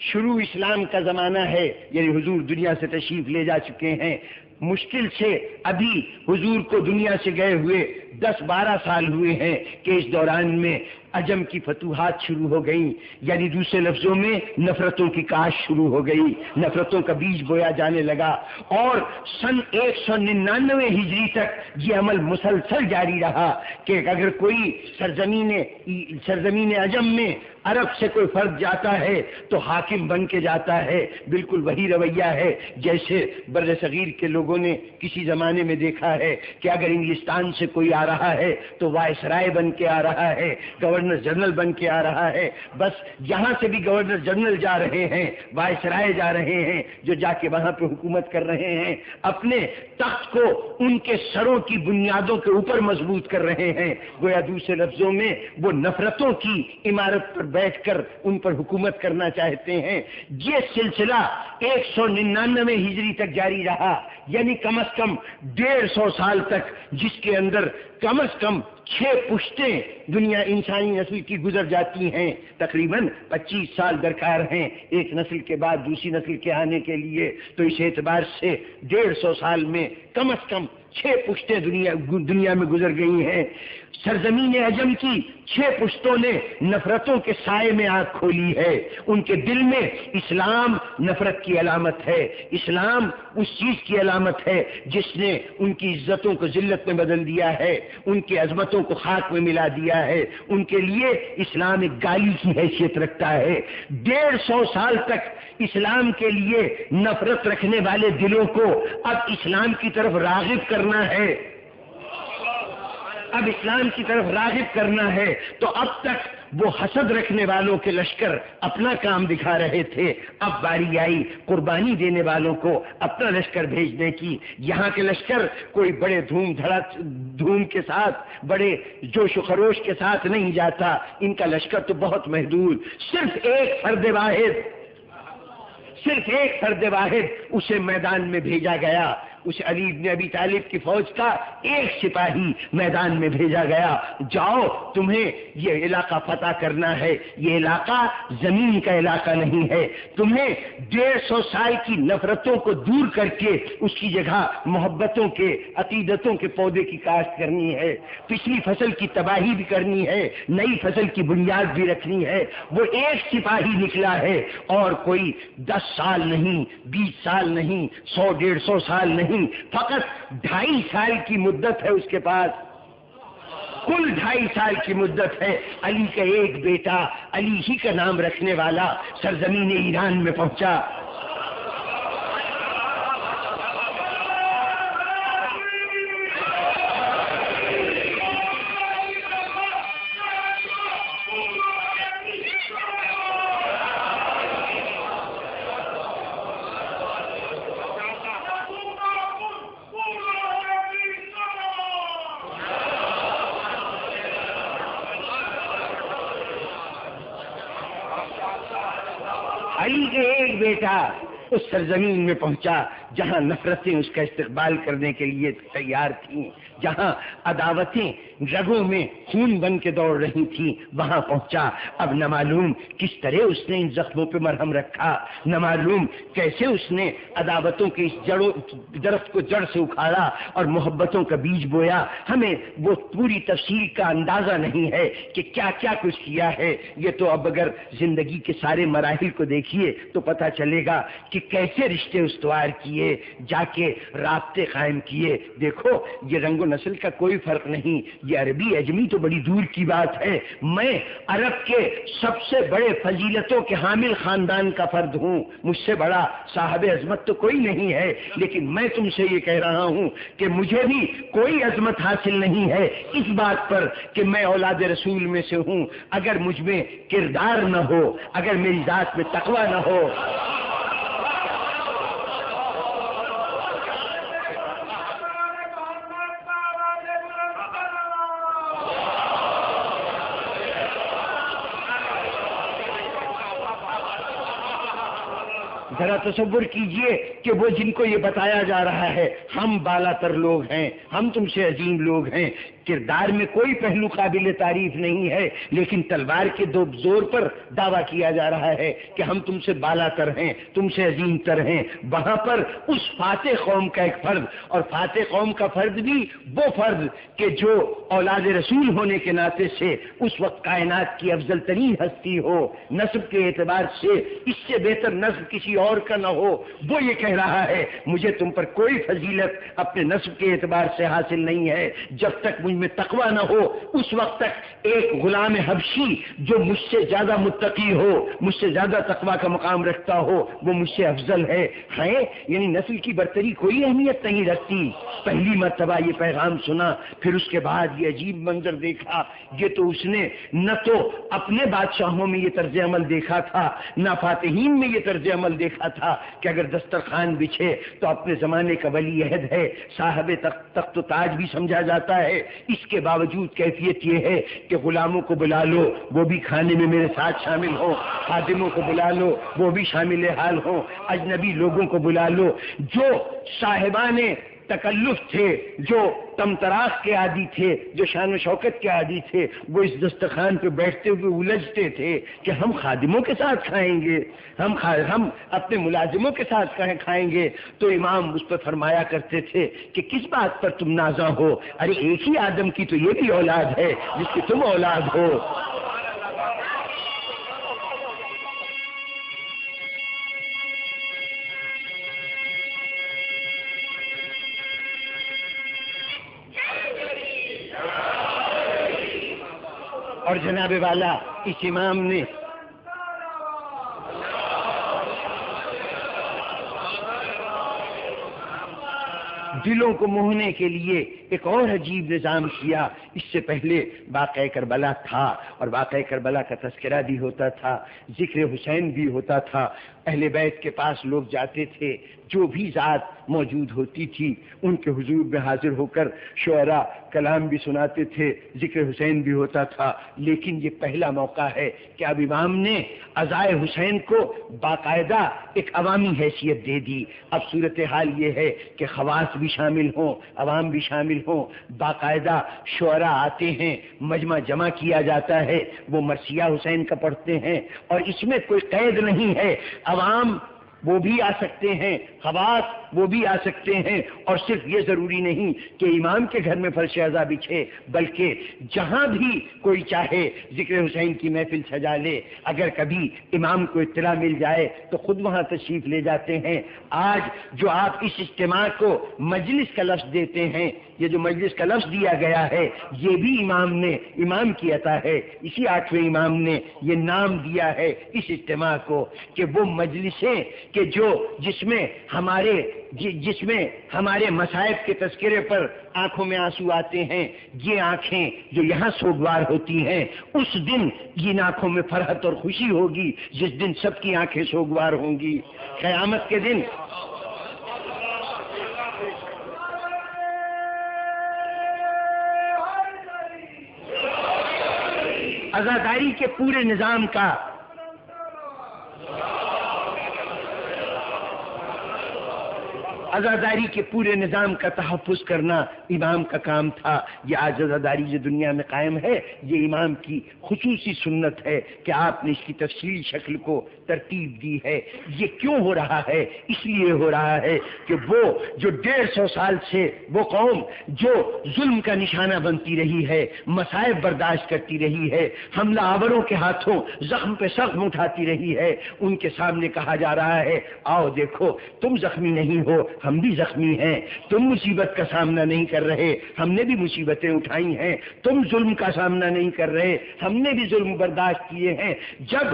شروع اسلام کا زمانہ ہے، یعنی حضور دنیا سے تشریف لے جا چکے ہیں، مشکل سے ابھی حضور کو دنیا سے گئے ہوئے 10-12 سال ہوئے ہیں کہ اس دوران میں عجم کی فتوحات شروع ہو گئیں، یعنی دوسرے لفظوں میں نفرتوں کی کاشت شروع ہو گئی، نفرتوں کا بیج بویا جانے لگا، اور سن 199 ہجری تک یہ عمل مسلسل جاری رہا کہ اگر کوئی سرزمین عجم میں عرب سے کوئی فرد جاتا ہے تو حاکم بن کے جاتا ہے۔ بالکل وہی رویہ ہے جیسے بر صغیر کے لوگوں نے کسی زمانے میں دیکھا ہے کہ اگر انگلستان سے کوئی آ رہا ہے تو وائسرائے بن کے آ رہا ہے، گورنر جنرل بن کے آ رہا ہے۔ بس یہاں سے بھی گورنر جنرل جا رہے ہیں، وائسرائے جا رہے ہیں، جو جا کے وہاں پہ حکومت کر رہے ہیں، اپنے تخت کو ان کے سروں کی بنیادوں کے اوپر مضبوط کر رہے ہیں۔ گویا دوسرے لفظوں میں وہ نفرتوں کی عمارت پر بیٹھ کر ان پر حکومت کرنا چاہتے ہیں۔ یہ سلسلہ 199 ہجری تک جاری رہا، یعنی کم از کم 150 سال تک، جس کے اندر کم از کم 6 پشتیں دنیا انسانی نسل کی گزر جاتی ہیں۔ تقریباً 25 سال درکار ہیں ایک نسل کے بعد دوسری نسل کے آنے کے لیے، تو اس اعتبار سے 150 سال میں کم از کم 6 پشتیں دنیا میں گزر گئی ہیں۔ سرزمین عجم کی 6 پشتوں نے نفرتوں کے سائے میں آنکھ کھولی ہے۔ ان کے دل میں اسلام نفرت کی علامت ہے، اسلام اس چیز کی علامت ہے جس نے ان کی عزتوں کو ذلت میں بدل دیا ہے، ان کی عظمتوں کو خاک میں ملا دیا ہے۔ ان کے لیے اسلام ایک گالی کی حیثیت رکھتا ہے۔ 150 سال تک اسلام کے لیے نفرت رکھنے والے دلوں کو اب اسلام کی طرف راغب کرنا ہے، اب اسلام کی طرف راغب کرنا ہے۔ تو اب تک وہ حسد رکھنے والوں کے لشکر اپنا کام دکھا رہے تھے، اب باری آئی قربانی دینے والوں کو اپنا لشکر بھیجنے کی۔ یہاں کے لشکر کوئی بڑے دھوم کے ساتھ، بڑے جوش و خروش کے ساتھ نہیں جاتا، ان کا لشکر تو بہت محدود، صرف ایک فرد واحد اسے میدان میں بھیجا گیا، اس علی بن ابی طالب کی فوج کا ایک سپاہی میدان میں بھیجا گیا، جاؤ تمہیں یہ علاقہ فتح کرنا ہے، یہ علاقہ زمین کا علاقہ نہیں ہے، تمہیں 150 سال کی نفرتوں کو دور کر کے اس کی جگہ محبتوں کے، عقیدتوں کے پودے کی کاشت کرنی ہے، پچھلی فصل کی تباہی بھی کرنی ہے، نئی فصل کی بنیاد بھی رکھنی ہے۔ وہ ایک سپاہی نکلا ہے اور کوئی 10 سال نہیں، 20 سال نہیں، 100-150 سال نہیں، فقط 2.5 سال کی مدت ہے اس کے پاس، کل 2.5 سال کی مدت ہے۔ علی کا ایک بیٹا، علی ہی کا نام رکھنے والا، سرزمین ایران میں پہنچا۔ علی کے ایک بیٹا اس سرزمین میں پہنچا جہاں نفرتیں اس کا استقبال کرنے کے لیے تیار تھیں، جہاں عداوتیں رگوں میں خون بن کے دوڑ رہی تھیں، وہاں پہنچا۔ اب نہ معلوم کس طرح اس نے ان زخموں پہ مرہم رکھا، نہ معلوم کیسے اس نے عداوتوں کے اس درخت کو جڑ سے اکھاڑا اور محبتوں کا بیج بویا۔ ہمیں وہ پوری تفصیل کا اندازہ نہیں ہے کہ کیا کیا کچھ کیا ہے، یہ تو اب اگر زندگی کے سارے مراحل کو دیکھیے تو پتہ چلے گا کہ کیسے رشتے استوار کیے، جا کے رابطے قائم کیے۔ دیکھو یہ رنگ و نسل کا کوئی فرق نہیں، یہ عربی اجمی تو بڑی دور کی بات ہے، میں عرب کے سب سے بڑے فضیلتوں کے حامل خاندان کا فرد ہوں، مجھ سے بڑا صاحب عظمت تو کوئی نہیں ہے، لیکن میں تم سے یہ کہہ رہا ہوں کہ مجھے بھی کوئی عظمت حاصل نہیں ہے اس بات پر کہ میں اولاد رسول میں سے ہوں، اگر مجھ میں کردار نہ ہو، اگر میری ذات میں تقوی نہ ہو۔ ذرا تصور کیجئے کہ وہ جن کو یہ بتایا جا رہا ہے ہم بالا تر لوگ ہیں، ہم تم سے عظیم لوگ ہیں، کردار میں کوئی پہلو قابل تعریف نہیں ہے، لیکن تلوار کے دو زور پر دعویٰ کیا جا رہا ہے کہ ہم تم سے بالا تر ہیں، تم سے عظیم تر ہیں۔ وہاں پر اس فاتح قوم کا ایک فرد، اور فاتح قوم کا فرد بھی وہ فرد کہ جو اولاد رسول ہونے کے ناطے سے اس وقت کائنات کی افضل ترین ہستی ہو، نسب کے اعتبار سے اس سے بہتر نسب کسی اور کا نہ ہو، وہ یہ کہہ رہا ہے مجھے تم پر کوئی فضیلت اپنے نسب کے اعتبار سے حاصل نہیں ہے، جب تک مجھ میں تقویٰ نہ ہو اس وقت تک ایک غلام حبشی جو مجھ سے زیادہ متقی ہو، مجھ سے زیادہ تقویٰ کا مقام رکھتا ہو، وہ مجھ سے افضل ہے۔ یعنی نسل کی برتری کوئی اہمیت نہیں رکھتی۔ پہلی مرتبہ یہ پیغام سنا، پھر اس کے بعد یہ عجیب منظر دیکھا، یہ تو اس نے نہ تو اپنے بادشاہوں میں یہ طرز عمل دیکھا تھا، نہ فاتحین میں یہ طرز عمل دیکھا تھا کہ اگر دسترخوان بچھے تو اپنے زمانے کا ولی عہد ہے، صاحب تخت و تاج بھی سمجھا جاتا ہے، اس کے باوجود کیفیت یہ ہے کہ غلاموں کو بلا لو وہ بھی کھانے میں میرے ساتھ شامل ہوں، خادموں کو بلا لو وہ بھی شامل حال ہوں، اجنبی لوگوں کو بلا لو، جو صاحبان تکلف تھے، جو تمتراخ کے عادی تھے، جو شان و شوکت کے عادی تھے، وہ اس دسترخوان پہ بیٹھتے ہوئے الجھتے تھے کہ ہم خادموں کے ساتھ کھائیں گے، ہم اپنے ملازموں کے ساتھ کھائیں گے۔ تو امام اس پر فرمایا کرتے تھے کہ کس بات پر تم نازاں ہو، ارے ایک ہی آدم کی تو یہ بھی اولاد ہے جس کی تم اولاد ہو۔ اور جناب والا اس امام نے دلوں کو موہنے کے لیے ایک اور عجیب نظام کیا۔ اس سے پہلے واقعہ کربلا تھا، اور واقعہ کربلا کا تذکرہ بھی ہوتا تھا، ذکر حسین بھی ہوتا تھا، اہل بیت کے پاس لوگ جاتے تھے، جو بھی ذات موجود ہوتی تھی ان کے حضور میں حاضر ہو کر شعراء کلام بھی سناتے تھے، ذکر حسین بھی ہوتا تھا۔ لیکن یہ پہلا موقع ہے کہ اب امام نے عزائے حسین کو باقاعدہ ایک عوامی حیثیت دے دی۔ اب صورتحال یہ ہے کہ خواص بھی شامل ہوں، عوام بھی شامل ہوں، باقاعدہ شعراء آتے ہیں، مجمع جمع کیا جاتا ہے، وہ مرثیہ حسین کا پڑھتے ہیں، اور اس میں کوئی قید نہیں ہے، عوام وہ بھی آ سکتے ہیں، خواص وہ بھی آ سکتے ہیں، اور صرف یہ ضروری نہیں کہ امام کے گھر میں فرش عزا بچھے، بلکہ جہاں بھی کوئی چاہے ذکر حسین کی محفل سجا لے۔ اگر کبھی امام کو اطلاع مل جائے تو خود وہاں تشریف لے جاتے ہیں۔ آج جو آپ اس اجتماع کو مجلس کا لفظ دیتے ہیں، یہ جو مجلس کا لفظ دیا گیا ہے یہ بھی امام کی عطا ہے، اسی 8ویں امام نے یہ نام دیا ہے اس اجتماع کو کہ وہ مجلسیں کہ جس میں ہمارے مصائب کے تذکرے پر آنکھوں میں آنسو آتے ہیں، یہ آنکھیں جو یہاں سوگوار ہوتی ہیں، اس دن ان آنکھوں میں فرحت اور خوشی ہوگی جس دن سب کی آنکھیں سوگوار ہوں گی۔ قیامت کے دن عزاداری کے پورے نظام کا عزاداری کے پورے نظام کا تحفظ کرنا امام کا کام تھا۔ یہ آج عزاداری جو دنیا میں قائم ہے یہ امام کی خصوصی سنت ہے کہ آپ نے اس کی تفصیلی شکل کو ترتیب دی ہے۔ یہ کیوں ہو رہا ہے؟ اس لیے ہو رہا ہے کہ وہ جو 150 سال سے وہ قوم جو ظلم کا نشانہ بنتی رہی ہے، مصائب برداشت کرتی رہی ہے، حملہ آوروں کے ہاتھوں زخم پہ زخم اٹھاتی رہی ہے، ان کے سامنے کہا جا رہا ہے آؤ دیکھو تم زخمی نہیں ہو، ہم بھی زخمی ہیں، تم مصیبت کا سامنا نہیں کر رہے، ہم نے بھی مصیبتیں اٹھائی ہیں، تم ظلم کا سامنا نہیں کر رہے، ہم نے بھی ظلم برداشت کیے ہیں۔ جب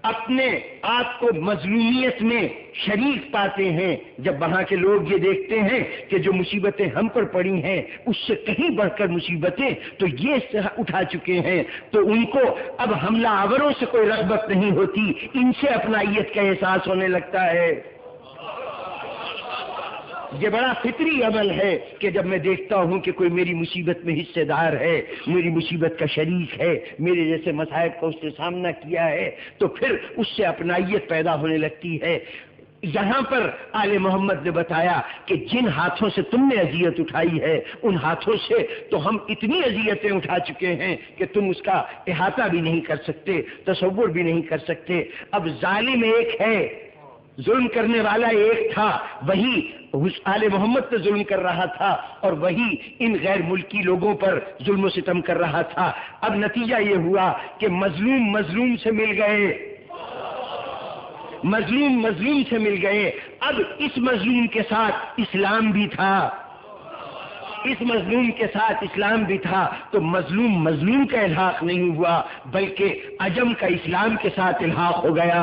اپنے آپ کو مظلومیت میں شریک پاتے ہیں، جب وہاں کے لوگ یہ دیکھتے ہیں کہ جو مصیبتیں ہم پر پڑی ہیں اس سے کہیں بڑھ کر مصیبتیں تو یہ اٹھا چکے ہیں، تو ان کو اب حملہ آوروں سے کوئی رغبت نہیں ہوتی، ان سے اپنائیت کا احساس ہونے لگتا ہے۔ یہ بڑا فطری عمل ہے کہ جب میں دیکھتا ہوں کہ کوئی میری مصیبت میں حصے دار ہے، میری مصیبت کا شریک ہے، میرے جیسے مصائب کا اس نے سامنا کیا ہے، تو پھر اس سے اپنائیت پیدا ہونے لگتی ہے۔ یہاں پر آل محمد نے بتایا کہ جن ہاتھوں سے تم نے اذیت اٹھائی ہے ان ہاتھوں سے تو ہم اتنی اذیتیں اٹھا چکے ہیں کہ تم اس کا احاطہ بھی نہیں کر سکتے، تصور بھی نہیں کر سکتے۔ اب ظالم ایک ہے، ظلم کرنے والا ایک تھا، وہی آل محمد پہ ظلم کر رہا تھا اور وہی ان غیر ملکی لوگوں پر ظلم و ستم کر رہا تھا۔ اب نتیجہ یہ ہوا کہ مظلوم مظلوم سے مل گئے، مظلوم مظلوم سے مل گئے۔ اب اس مظلوم کے ساتھ اسلام بھی تھا، اس مظلوم کے ساتھ اسلام بھی تھا، تو مظلوم مظلوم کا الحاق نہیں ہوا بلکہ عجم کا اسلام کے ساتھ الحاق ہو گیا۔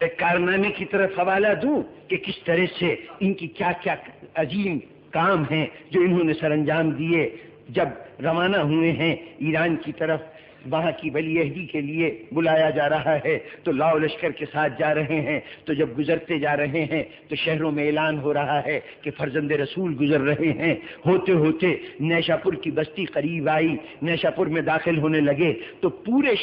ایک کارنامے کی طرف حوالہ دوں کہ کس طرح سے ان کی کیا کیا عظیم کام ہیں جو انہوں نے سر انجام دیے۔ جب روانہ ہوئے ہیں ایران کی طرف، وہاں کی ولی عہدی کے لیے بلایا جا رہا ہے تو لاؤ لشکر کے ساتھ جا رہے ہیں، تو جب گزرتے جا رہے ہیں تو شہروں میں اعلان ہو رہا ہے کہ فرزند رسول گزر رہے ہیں۔ ہوتے ہوتے نیشا پور کی بستی قریب آئی، نیشا پور میں داخل ہونے لگے تو پورا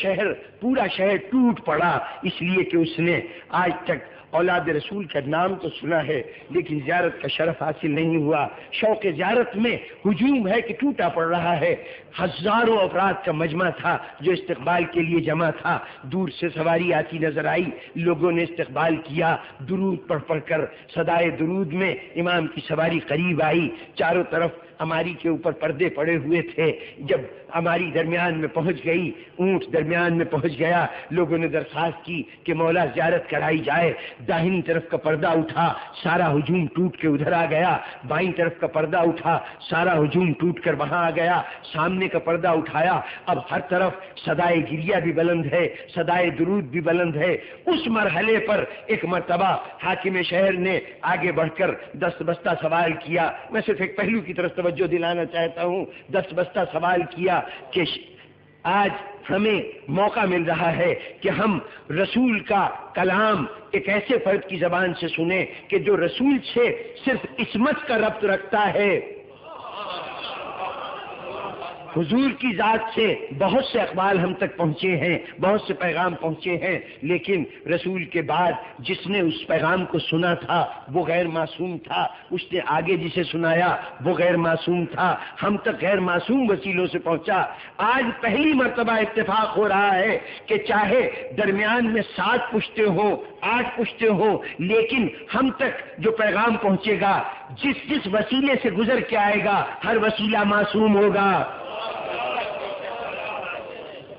شہر ٹوٹ پڑا، اس لیے کہ اس نے آج تک اولاد رسول کا نام تو سنا ہے لیکن زیارت کا شرف حاصل نہیں ہوا۔ شوق زیارت میں ہجوم ہے کہ ٹوٹا پڑ رہا ہے۔ ہزاروں افراد کا مجمع تھا جو استقبال کے لیے جمع تھا۔ دور سے سواری آتی نظر آئی، لوگوں نے استقبال کیا، درود پڑھ پڑھ کر صدائے درود میں امام کی سواری قریب آئی۔ چاروں طرف ہماری کے اوپر پردے پڑے ہوئے تھے۔ جب ہماری درمیان میں پہنچ گئی، اونٹ درمیان میں پہنچ گیا، لوگوں نے درخواست کی کہ مولا زیارت کرائی جائے۔ داہنی طرف کا پردہ اٹھا، سارا ہجوم ٹوٹ کے ادھر آ گیا۔ بائیں طرف کا پردہ اٹھا، سارا ہجوم ٹوٹ کر وہاں آ گیا۔ سامنے کا پردہ اٹھایا، اب ہر طرف صدائے گریہ بھی بلند ہے، صدائے درود بھی بلند ہے۔ اس مرحلے پر ایک مرتبہ حاکم شہر نے آگے بڑھ کر دست بستہ سوال کیا۔ میں صرف ایک پہلو کی طرف توجہ دلانا چاہتا ہوں۔ دست بستہ سوال کیا کہ آج ہمیں موقع مل رہا ہے کہ ہم رسول کا کلام ایک ایسے فرد کی زبان سے سنیں کہ جو رسول سے صرف عصمت کا ربط رکھتا ہے۔ حضور کی ذات سے بہت سے اقوال ہم تک پہنچے ہیں، بہت سے پیغام پہنچے ہیں، لیکن رسول کے بعد جس نے اس پیغام کو سنا تھا وہ غیر معصوم تھا، اس نے آگے جسے سنایا وہ غیر معصوم تھا، ہم تک غیر معصوم وسیلوں سے پہنچا۔ آج پہلی مرتبہ اتفاق ہو رہا ہے کہ چاہے درمیان میں 7 پشتے ہوں، 8 پشتے ہوں، لیکن ہم تک جو پیغام پہنچے گا، جس وسیلے سے گزر کے آئے گا، ہر وسیلہ معصوم ہوگا۔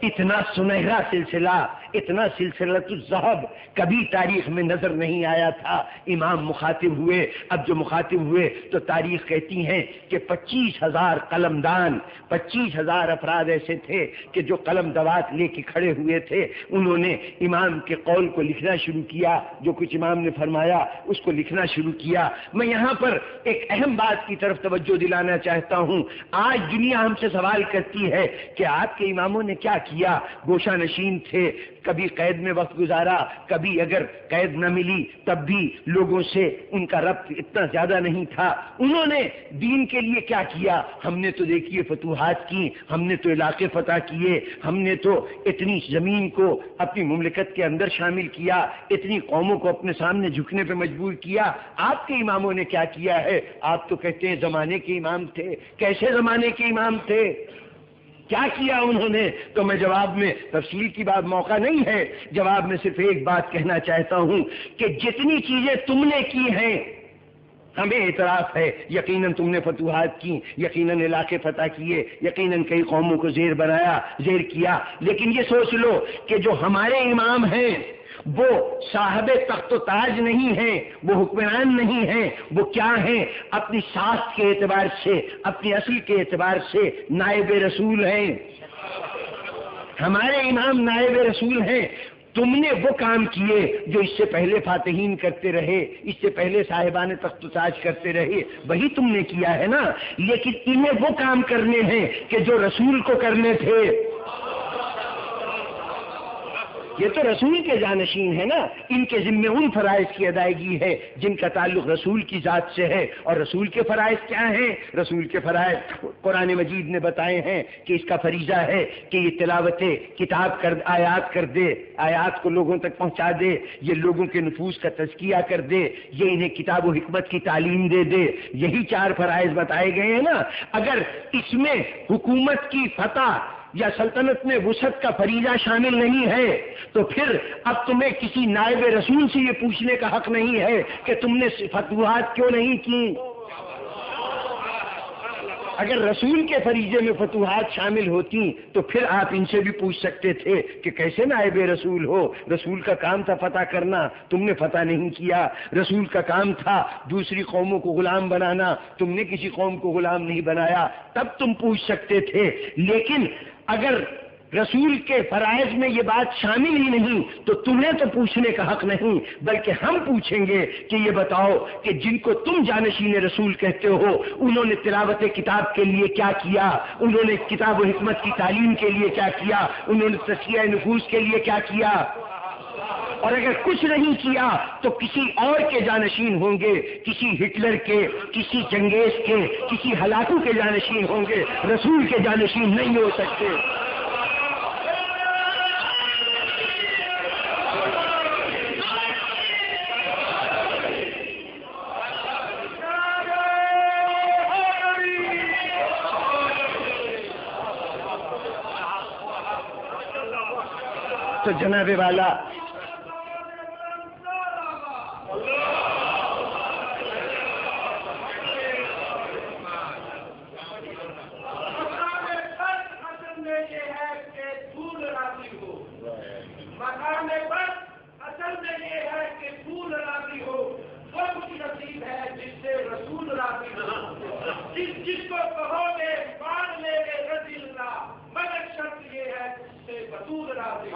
اتنا سنہرا سلسلہ، اتنا سلسلہ الذہب کبھی تاریخ میں نظر نہیں آیا تھا۔ امام مخاطب ہوئے، اب جو مخاطب ہوئے تو تاریخ کہتی ہیں کہ 25,000 قلمدان، 25,000 افراد ایسے تھے کہ جو قلم دوات لے کے کھڑے ہوئے تھے۔ انہوں نے امام کے قول کو لکھنا شروع کیا، جو کچھ امام نے فرمایا اس کو لکھنا شروع کیا۔ میں یہاں پر ایک اہم بات کی طرف توجہ دلانا چاہتا ہوں۔ آج دنیا ہم سے سوال کرتی ہے کہ آپ کے اماموں نے کیا کیا؟ گوشہ نشین تھے، کبھی قید میں وقت گزارا، کبھی اگر قید نہ ملی تب بھی لوگوں سے ان کا ربط اتنا زیادہ نہیں تھا۔ انہوں نے دین کے لیے کیا کیا؟ ہم نے تو دیکھیے فتوحات کی، ہم نے تو علاقے فتح کیے، ہم نے تو اتنی زمین کو اپنی مملکت کے اندر شامل کیا، اتنی قوموں کو اپنے سامنے جھکنے پہ مجبور کیا۔ آپ کے اماموں نے کیا کیا ہے؟ آپ تو کہتے ہیں زمانے کے امام تھے۔ کیسے زمانے کے امام تھے؟ کیا کیا انہوں نے؟ تو میں جواب میں تفصیل کی بات موقع نہیں ہے، جواب میں صرف ایک بات کہنا چاہتا ہوں کہ جتنی چیزیں تم نے کی ہیں ہمیں اعتراف ہے، یقیناً تم نے فتوحات کی، یقیناً علاقے فتح کیے، یقیناً کئی قوموں کو زیر کیا، لیکن یہ سوچ لو کہ جو ہمارے امام ہیں وہ صاحب تخت و تاج نہیں ہیں، وہ حکمران نہیں ہیں، وہ کیا ہیں؟ اپنی ساخت کے اعتبار سے، اپنی اصل کے اعتبار سے نائب رسول ہیں۔ ہمارے امام نائب رسول ہیں۔ تم نے وہ کام کیے جو اس سے پہلے فاتحین کرتے رہے، اس سے پہلے صاحبان تخت و تاج کرتے رہے، وہی تم نے کیا ہے نا، لیکن انہیں وہ کام کرنے ہیں کہ جو رسول کو کرنے تھے۔ یہ تو رسول کے جانشین ہے نا، ان کے ذمے ان فرائض کی ادائیگی ہے جن کا تعلق رسول کی ذات سے ہے۔ اور رسول کے فرائض کیا ہیں؟ رسول کے فرائض قرآن مجید نے بتائے ہیں کہ اس کا فریضہ ہے کہ یہ تلاوت کتاب آیات کر دے، آیات کو لوگوں تک پہنچا دے، یہ لوگوں کے نفوس کا تزکیہ کر دے، یہ انہیں کتاب و حکمت کی تعلیم دے دے۔ یہی 4 فرائض بتائے گئے ہیں نا۔ اگر اس میں حکومت کی فتح یا سلطنت میں وسعت کا فریضہ شامل نہیں ہے تو پھر اب تمہیں کسی نائب رسول سے یہ پوچھنے کا حق نہیں ہے کہ تم نے فتوحات کیوں نہیں کی۔ اگر رسول کے فریضے میں فتوحات شامل ہوتی تو پھر آپ ان سے بھی پوچھ سکتے تھے کہ کیسے نائب رسول ہو، رسول کا کام تھا فتح کرنا، تم نے فتح نہیں کیا۔ رسول کا کام تھا دوسری قوموں کو غلام بنانا، تم نے کسی قوم کو غلام نہیں بنایا، تب تم پوچھ سکتے تھے۔ لیکن اگر رسول کے فرائض میں یہ بات شامل ہی نہیں تو تمہیں تو پوچھنے کا حق نہیں، بلکہ ہم پوچھیں گے کہ یہ بتاؤ کہ جن کو تم جانشین رسول کہتے ہو انہوں نے تلاوت کتاب کے لیے کیا کیا، انہوں نے کتاب و حکمت کی تعلیم کے لیے کیا کیا، انہوں نے تزکیہ نفوس کے لیے کیا کیا؟ اور اگر کچھ نہیں کیا تو کسی اور کے جانشین ہوں گے، کسی ہٹلر کے، کسی چنگیز کے، کسی ہلاکو کے جانشین ہوں گے، رسول کے جانشین نہیں ہو سکتے۔ تو جناب والا جس کو کہو گے مان لے گے رضی اللہ، مگر شرط یہ ہے جس سے بطول راضی۔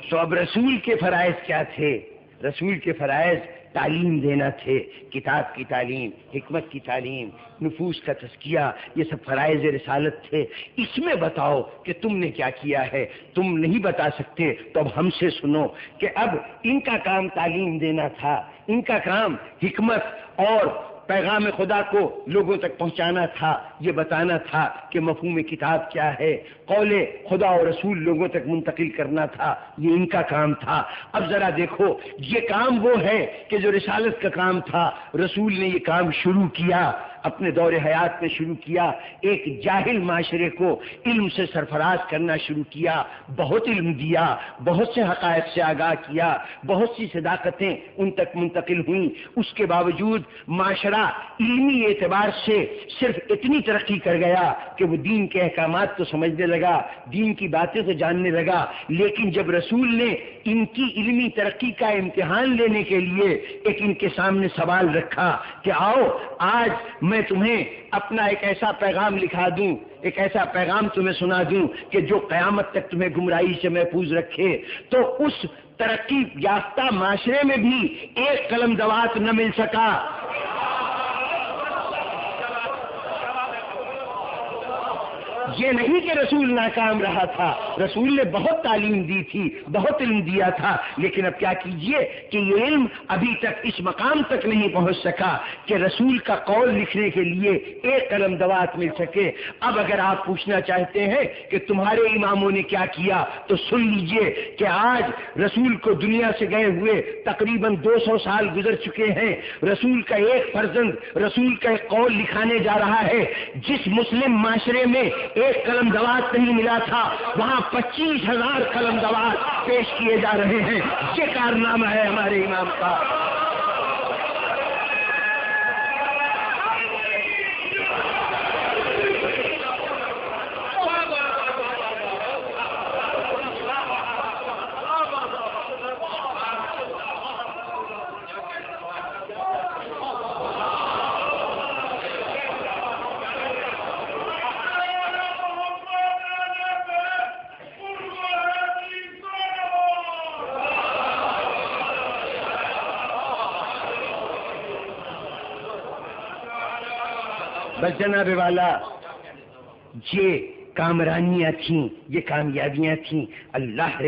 تو اب رسول کے فرائض کیا تھے؟ رسول کے فرائض تعلیم دینا تھے، کتاب کی تعلیم، حکمت کی تعلیم، نفوس کا تزکیہ، یہ سب فرائض رسالت تھے۔ اس میں بتاؤ کہ تم نے کیا کیا ہے۔ تم نہیں بتا سکتے تو اب ہم سے سنو کہ اب ان کا کام تعلیم دینا تھا، ان کا کام حکمت اور پیغام خدا کو لوگوں تک پہنچانا تھا، یہ بتانا تھا کہ مفہوم کتاب کیا ہے، قول خدا اور رسول لوگوں تک منتقل کرنا تھا، یہ ان کا کام تھا۔ اب ذرا دیکھو، یہ کام وہ ہے کہ جو رسالت کا کام تھا، رسول نے یہ کام شروع کیا، اپنے دور حیات میں شروع کیا، ایک جاہل معاشرے کو علم سے سرفراز کرنا شروع کیا، بہت علم دیا، بہت سے حقائق سے آگاہ کیا، بہت سی صداقتیں ان تک منتقل ہوئیں۔ اس کے باوجود معاشرہ علمی اعتبار سے صرف اتنی ترقی کر گیا کہ وہ دین کے احکامات تو سمجھنے لگا، دین کی باتیں تو جاننے لگا، لیکن جب رسول نے ان کی علمی ترقی کا امتحان لینے کے لیے ایک ان کے سامنے سوال رکھا کہ آؤ آج میں تمہیں اپنا ایک ایسا پیغام لکھا دوں، ایک ایسا پیغام تمہیں سنا دوں کہ جو قیامت تک تمہیں گمراہی سے محفوظ رکھے، تو اس ترقی یافتہ معاشرے میں بھی ایک قلم دوات نہ مل سکا۔ یہ نہیں کہ رسول ناکام رہا تھا، رسول نے بہت تعلیم دی تھی، بہت علم دیا تھا، لیکن اب کیا کیجئے کہ یہ علم ابھی تک اس مقام تک نہیں پہنچ سکا کہ رسول کا قول لکھنے کے لیے ایک قلم دوات مل سکے۔ اب اگر آپ پوچھنا چاہتے ہیں کہ تمہارے اماموں نے کیا کیا تو سن لیجئے کہ آج رسول کو دنیا سے گئے ہوئے تقریباً 200 سال گزر چکے ہیں، رسول کا ایک فرزند رسول کا ایک قول لکھانے جا رہا ہے۔ جس مسلم معاشرے میں ایک قلم دوات نہیں ملا تھا وہاں 25,000 قلم دوات پیش کیے جا رہے ہیں۔ یہ کارنامہ ہے ہمارے امام کا۔ بس جناب والا یہ کامرانیاں تھیں، یہ کامیابیاں تھیں. اللہ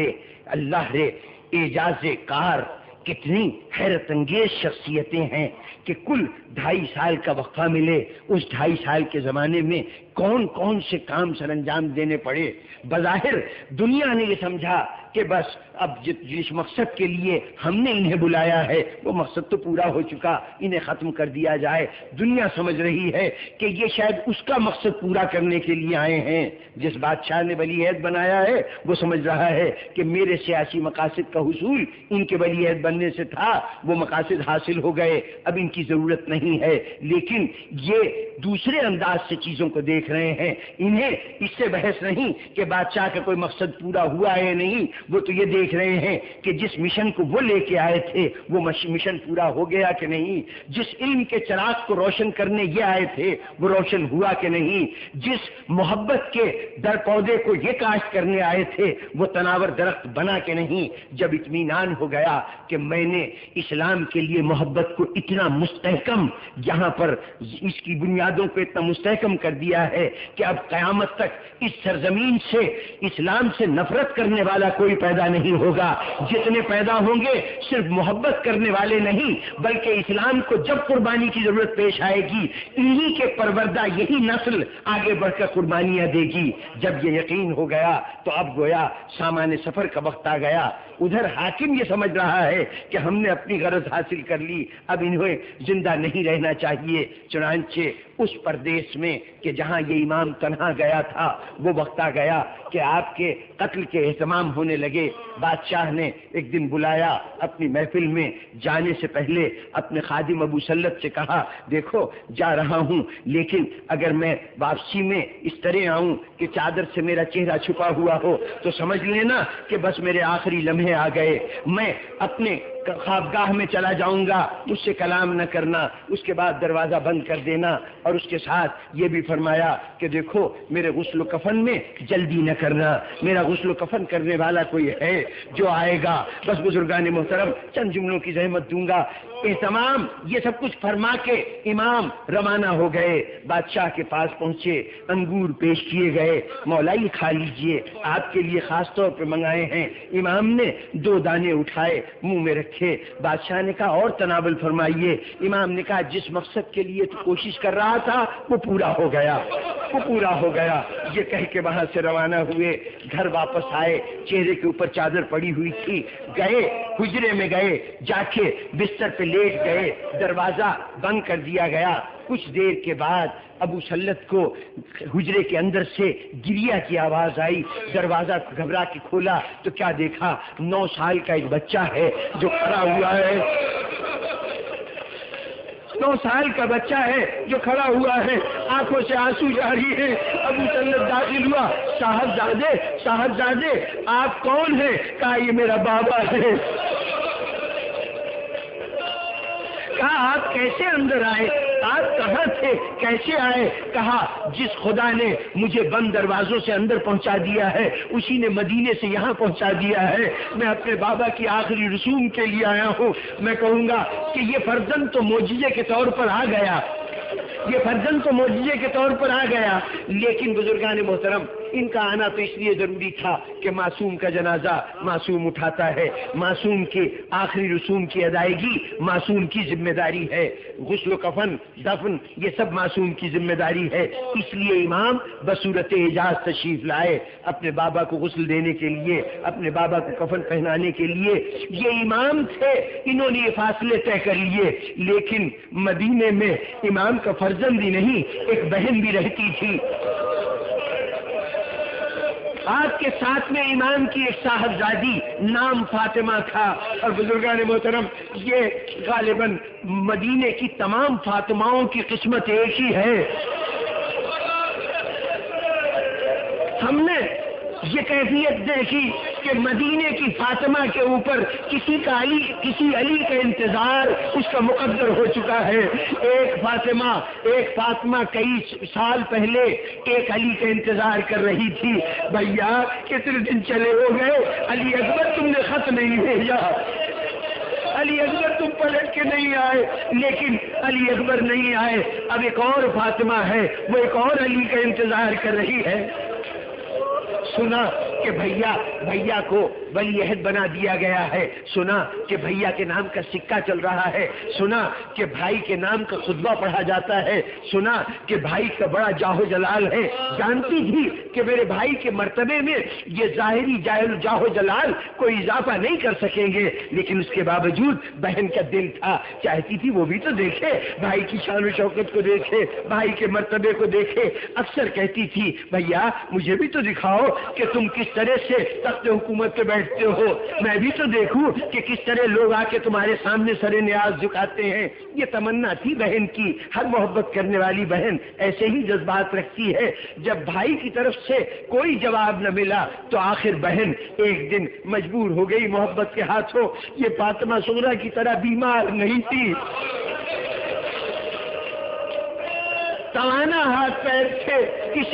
رے اعجاز کار کتنی حیرت انگیز شخصیتیں ہیں کہ کل 2.5 سال کا وقفہ ملے. اس 2.5 سال کے زمانے میں کون کون سے کام سر انجام دینے پڑے. بظاہر دنیا نے یہ سمجھا کہ بس اب جس مقصد کے لیے ہم نے انہیں بلایا ہے وہ مقصد تو پورا ہو چکا، انہیں ختم کر دیا جائے. دنیا سمجھ رہی ہے کہ یہ شاید اس کا مقصد پورا کرنے کے لیے آئے ہیں. جس بادشاہ نے ولی عہد بنایا ہے وہ سمجھ رہا ہے کہ میرے سیاسی مقاصد کا حصول ان کے ولی عہد بننے سے تھا، وہ مقاصد حاصل ہو گئے، اب ان کی ضرورت نہیں ہے. لیکن یہ دوسرے انداز سے چیزوں کو دیکھ رہے ہیں. انہیں اس سے بحث نہیں کہ بادشاہ کا کوئی مقصد پورا ہوا ہے نہیں، وہ تو یہ دیکھ رہے ہیں کہ جس مشن کو وہ لے کے آئے تھے وہ مشن پورا ہو گیا کہ نہیں، جس علم کے چراغ کو روشن کرنے یہ آئے تھے وہ روشن ہوا کہ نہیں، جس محبت کے در پودے کو یہ کاشت کرنے آئے تھے وہ تناور درخت بنا کہ نہیں. جب اطمینان ہو گیا کہ میں نے اسلام کے لیے محبت کو اتنا مستحکم یہاں پر اس کی بنیادوں کو اتنا مستحکم کر دیا ہے کہ اب قیامت تک اس سرزمین سے اسلام سے نفرت کرنے والا کوئی پیدا نہیں ہوگا. جتنے پیدا ہوں گے صرف محبت کرنے والے نہیں بلکہ اسلام کو جب قربانی کی ضرورت پیش آئے گی انہی کے پروردہ یہی نسل آگے بڑھ کر قربانیاں دے گی. جب یہ یقین ہو گیا تو اب گویا سامان سفر کا وقت آ گیا. ادھر حاکم یہ سمجھ رہا ہے کہ ہم نے اپنی غرض حاصل کر لی، اب انہیں زندہ نہیں رہنا چاہیے. چنانچہ اس پردیس میں کہ جہاں یہ امام تنہا گیا تھا وہ وقت آ گیا کہ آپ کے قتل کے اہتمام ہونے لگے. بادشاہ نے ایک دن بلایا اپنی محفل میں. جانے سے پہلے اپنے خادم ابو سلط سے کہا دیکھو جا رہا ہوں لیکن اگر میں واپسی میں اس طرح آؤں کہ چادر سے میرا چہرہ چھپا ہوا ہو تو سمجھ لینا کہ بس میرے آخری لمحے آ گئے. میں اپنے خوابگاہ میں چلا جاؤں گا، مجھ سے کلام نہ کرنا، اس کے بعد دروازہ بند کر دینا. اور اس کے ساتھ یہ بھی فرمایا کہ دیکھو میرے غسل و کفن میں جلدی نہ کرنا، میرا غسل و کفن کرنے والا کوئی ہے جو آئے گا. بس بزرگان محترم چند جملوں کی زحمت دوں گا. اہتمام یہ سب کچھ فرما کے امام روانہ ہو گئے. بادشاہ کے پاس پہنچے، انگور پیش کیے گئے. مولا یہ کھا لیجئے، آپ کے لیے خاص طور پہ منگائے ہیں. امام نے 2 دانے اٹھائے منہ میں رکھے. بادشاہ نے کہا اور تناول فرمائیے. امام نے کہا جس مقصد کے لیے تو کوشش کر رہا تھا وہ پورا ہو گیا، وہ پورا ہو گیا. یہ کہہ کے وہاں سے روانہ ہوئے. گھر واپس آئے، چہرے کے اوپر چادر پڑی ہوئی تھی. گئے حجرے میں، گئے جا کے بستر پہ لیٹ گئے. دروازہ بند کر دیا گیا. کچھ دیر کے بعد ابو سلط کو حجرے کے اندر سے گریہ کی آواز آئی. دروازہ گھبرا کے کھولا تو کیا دیکھا 9 سال کا ایک بچہ ہے جو کھڑا ہوا ہے. 9 سال کا بچہ ہے جو کھڑا ہوا ہے، آنکھوں سے آنسو جاری ہے. ابو سلط داخل ہوا. صاحبزادے آپ کون ہیں؟ کہا یہ میرا بابا ہے. کہا آپ کیسے اندر آئے؟ آپ کہاں تھے؟ کیسے آئے؟ کہا جس خدا نے مجھے بند دروازوں سے اندر پہنچا دیا ہے اسی نے مدینے سے یہاں پہنچا دیا ہے. میں اپنے بابا کی آخری رسوم کے لیے آیا ہوں. میں کہوں گا کہ یہ فرزند تو معجزے کے طور پر آ گیا، یہ فرزند تو معجزے کے طور پر آ گیا. لیکن بزرگان محترم ان کا آنا تو اس لیے ضروری تھا کہ معصوم کا جنازہ معصوم اٹھاتا ہے. معصوم کے آخری رسوم کی ادائیگی معصوم کی ذمہ داری ہے. غسل و کفن، دفن، یہ سب معصوم کی ذمہ داری ہے. اس لیے امام بصورت اعجاز تشریف لائے اپنے بابا کو غسل دینے کے لیے، اپنے بابا کو کفن پہنانے کے لیے. یہ امام تھے، انہوں نے یہ فاصلے طے کر لیے. لیکن مدینے میں امام کا فرزند ہی نہیں ایک بہن بھی رہتی تھی. آپ کے ساتھ میں امام کی ایک صاحبزادی نام فاطمہ تھا. اور بزرگان محترم یہ غالباً مدینے کی تمام فاطماؤں کی قسمت ایک ہی ہے. ہم نے یہ کیفیت دیکھی کہ مدینے کی فاطمہ کے اوپر کسی علی کا انتظار اس کا مقدر ہو چکا ہے. ایک فاطمہ کئی سال پہلے ایک علی کا انتظار کر رہی تھی. بھیا کتنے دن چلے ہو گئے، علی اکبر تم نے خط نہیں بھیجا. علی اکبر تم پلٹ کے نہیں آئے، لیکن علی اکبر نہیں آئے، اب ایک اور فاطمہ ہے، وہ ایک اور علی کا انتظار کر رہی ہے۔ سنا کہ بھیا کو ولی عہد بنا دیا گیا ہے، سنا کہ بھیا کے نام کا سکہ چل رہا ہے، سنا کہ بھائی کے نام کا خطبہ پڑھا جاتا ہے، سنا کہ بھائی کا بڑا جاہو جلال ہے۔ جانتی تھی کہ میرے بھائی کے مرتبے میں یہ ظاہری جاہو جلال کوئی اضافہ نہیں کر سکیں گے، لیکن اس کے باوجود بہن کا دل تھا، چاہتی تھی وہ بھی تو دیکھے، بھائی کی شان و شوکت کو دیکھے، بھائی کے مرتبے کو دیکھے۔ اکثر کہتی تھی بھیا مجھے بھی تو دکھاؤ کہ تم کس طرح سے تخت حکومت پہ بیٹھتے ہو، میں بھی تو دیکھوں کہ کس طرح لوگ آ کے تمہارے سامنے سر نیاز جھکاتے ہیں۔ یہ تمنا تھی بہن کی، ہر محبت کرنے والی بہن ایسے ہی جذبات رکھتی ہے۔ جب بھائی کی طرف سے کوئی جواب نہ ملا تو آخر بہن ایک دن مجبور ہو گئی محبت کے ہاتھوں۔ یہ فاطمہ صغریٰ کی طرح بیمار نہیں تھی، توانا ہاتھ پیر تھے، اس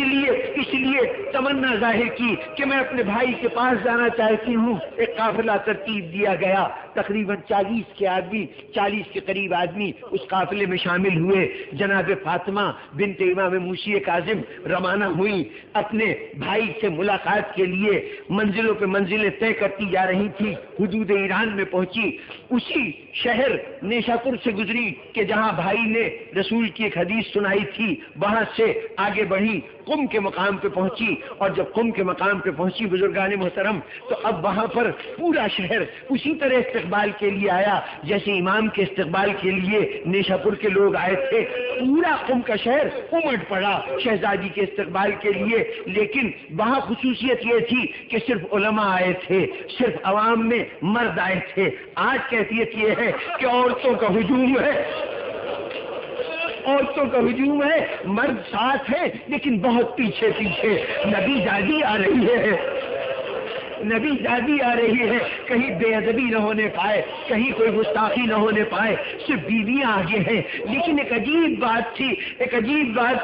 لیے تمنا ظاہر کی کہ میں اپنے بھائی کے پاس جانا چاہتی ہوں۔ ایک قافلہ ترتیب دیا گیا، تقریباً 40 کے قریب آدمی اس قافلے میں شامل ہوئے۔ جناب فاطمہ بنت امام موسی کاظم روانہ ہوئی، اپنے بھائی سے ملاقات کے لیے منزلوں پہ منزلیں طے کرتی جا رہی تھی۔ حدود ایران میں پہنچی، اسی شہر نیشا پور سے گزری کہ جہاں بھائی نے رسول کی ایک حدیث سنائی تھی، وہاں سے آگے بڑھی، قم کے مقام پہ پہنچی، اور جب قم کے مقام پہ پہنچی بزرگان محترم، تو اب وہاں پر پورا شہر اسی طرح استقبال کے لیے آیا جیسے امام کے استقبال کے لیے نیشا پور کے لوگ آئے تھے۔ پورا قم کا شہر امٹ پڑا شہزادی کے استقبال کے لیے، لیکن وہاں خصوصیت یہ تھی کہ صرف علماء آئے تھے، صرف عوام میں مرد آئے تھے۔ آج کیفیت یہ ہے کہ عورتوں کا ہجوم ہے، عورتوں کا ہجوم ہے، مرد ساتھ ہے لیکن بہت پیچھے پیچھے۔ نبی دادی آ رہی ہے، نبی دادی آ رہی ہے، کہیں بے ادبی نہ ہونے پائے، کہیں کوئی گستاخی نہ ہونے پائے، صرف بیویاں آگے ہیں۔ لیکن ایک عجیب بات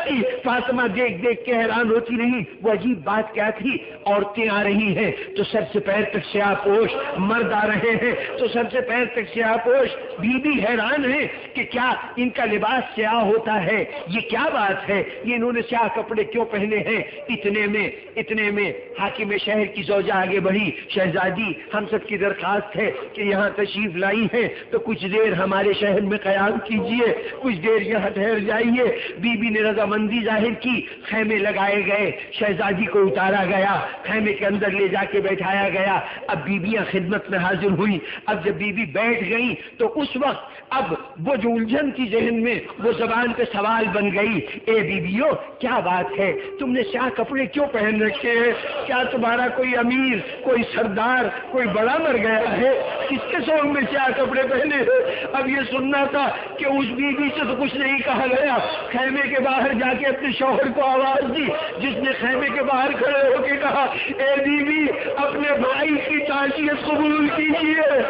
تھی، فاطمہ دیکھ دیکھ کے حیران ہوتی نہیں۔ وہ عجیب بات کیا تھی؟ عورتیں آ رہی ہیں تو سر سے پیر تک سیاہ پوش، مرد آ رہے ہیں تو سر سے پیر تک سیاہ پوش۔ بیوی حیران ہے کہ کیا ان کا لباس سیاہ ہوتا ہے، یہ کیا بات ہے، یہ انہوں نے سیاہ کپڑے کیوں پہنے ہیں؟ اتنے میں حاکم شہر کی زوجہ آگے بڑھی، شہزادی ہم سب کی درخواست ہے کہ یہاں تشریف لائی ہیں تو کچھ دیر ہمارے شہر میں قیام کیجئے، کچھ دیر یہاں ٹھہر جائیے۔ بی بی نے رضامندی ظاہر کی، خیمے لگائے گئے، شہزادی کو اتارا گیا، خیمے کے اندر لے جا کے بیٹھایا گیا۔ اب بیبیاں خدمت میں حاضر ہوئی۔ اب جب بیوی بیٹھ گئی تو اس وقت اب وہ جو الجھن تھی ذہن میں، وہ زبان پہ سوال بن گئی، اے بیویو کیا بات ہے، تم نے سیاہ کپڑے کیوں پہن رکھے ہیں؟ کیا تمہارا کوئی امیر، کوئی سردار، کوئی بڑا مر گیا ہے؟ کس کے سونگ میں سیاہ کپڑے پہنے ہیں؟ اب یہ سننا تھا کہ اس بیوی سے تو کچھ نہیں کہا گیا۔ خیمے کے باہر جا کے اپنے شوہر کو آواز دی، جس نے خیمے کے باہر کھڑے ہو کے کہا، اے بیوی اپنے بھائی کی تعزیت قبول کیجیے۔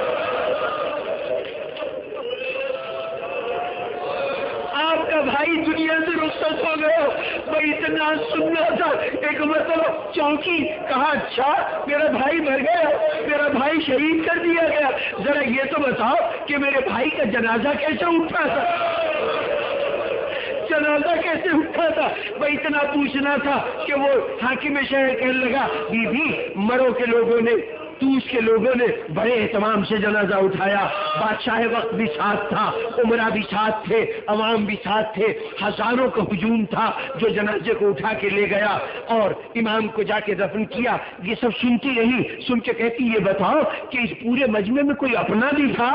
آپ کا بھائی دنیا سے رخصت ہو گیا۔ میں اتنا سننا تھا، ایک مرتبہ چونکی، کہا اچھا میرا بھائی مر گیا، میرا بھائی شہید کر دیا گیا، ذرا یہ تو بتاؤ کہ میرے بھائی کا جنازہ کیسے اٹھا تھا، جنازہ کیسے اٹھا تھا؟ میں اتنا پوچھنا تھا کہ وہ حاکم شہر کہنے لگا، بی بی مرو کے لوگوں نے، توس کے لوگوں نے بڑے اہتمام سے جنازہ اٹھایا، بادشاہ وقت بھی ساتھ تھا، عمرہ بھی ساتھ تھے، عوام بھی ساتھ تھے، ہزاروں کا ہجوم تھا جو جنازے کو اٹھا کے لے گیا اور امام کو جا کے دفن کیا۔ یہ سب سنتی رہی، سن کے کہتی یہ بتاؤ کہ اس پورے مجمع میں کوئی اپنا بھی تھا؟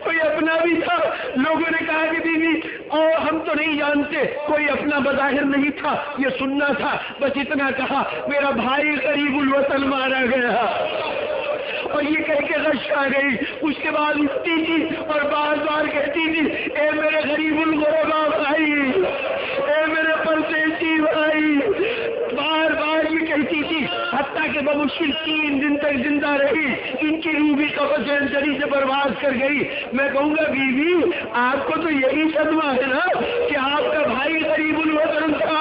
کوئی اپنا بھی تھا؟ لوگوں نے کہا کہ بیوی اور ہم تو نہیں جانتے، کوئی اپنا بظاہر نہیں تھا، یہ سننا تھا، بس اتنا کہا میرا بھائی غریب الوطن مارا گیا، اور یہ کہہ کے غش آ گئی۔ اس کے بعد اٹھتی تھی اور بار بار کہتی تھی، اے میرے غریب الغربا بھائی، اے میرے پردیسی بھائی، بار بار یہ کہتی تھی، حتیٰ کہ بمشکل 3 دن تک زندہ رہی، ان کی روح بھی قبض جری سے پرواز کر گئی۔ میں کہوں گا بیوی آپ کو تو یہی صدمہ ہے نا کہ آپ کا بھائی غریب الوطن تھا،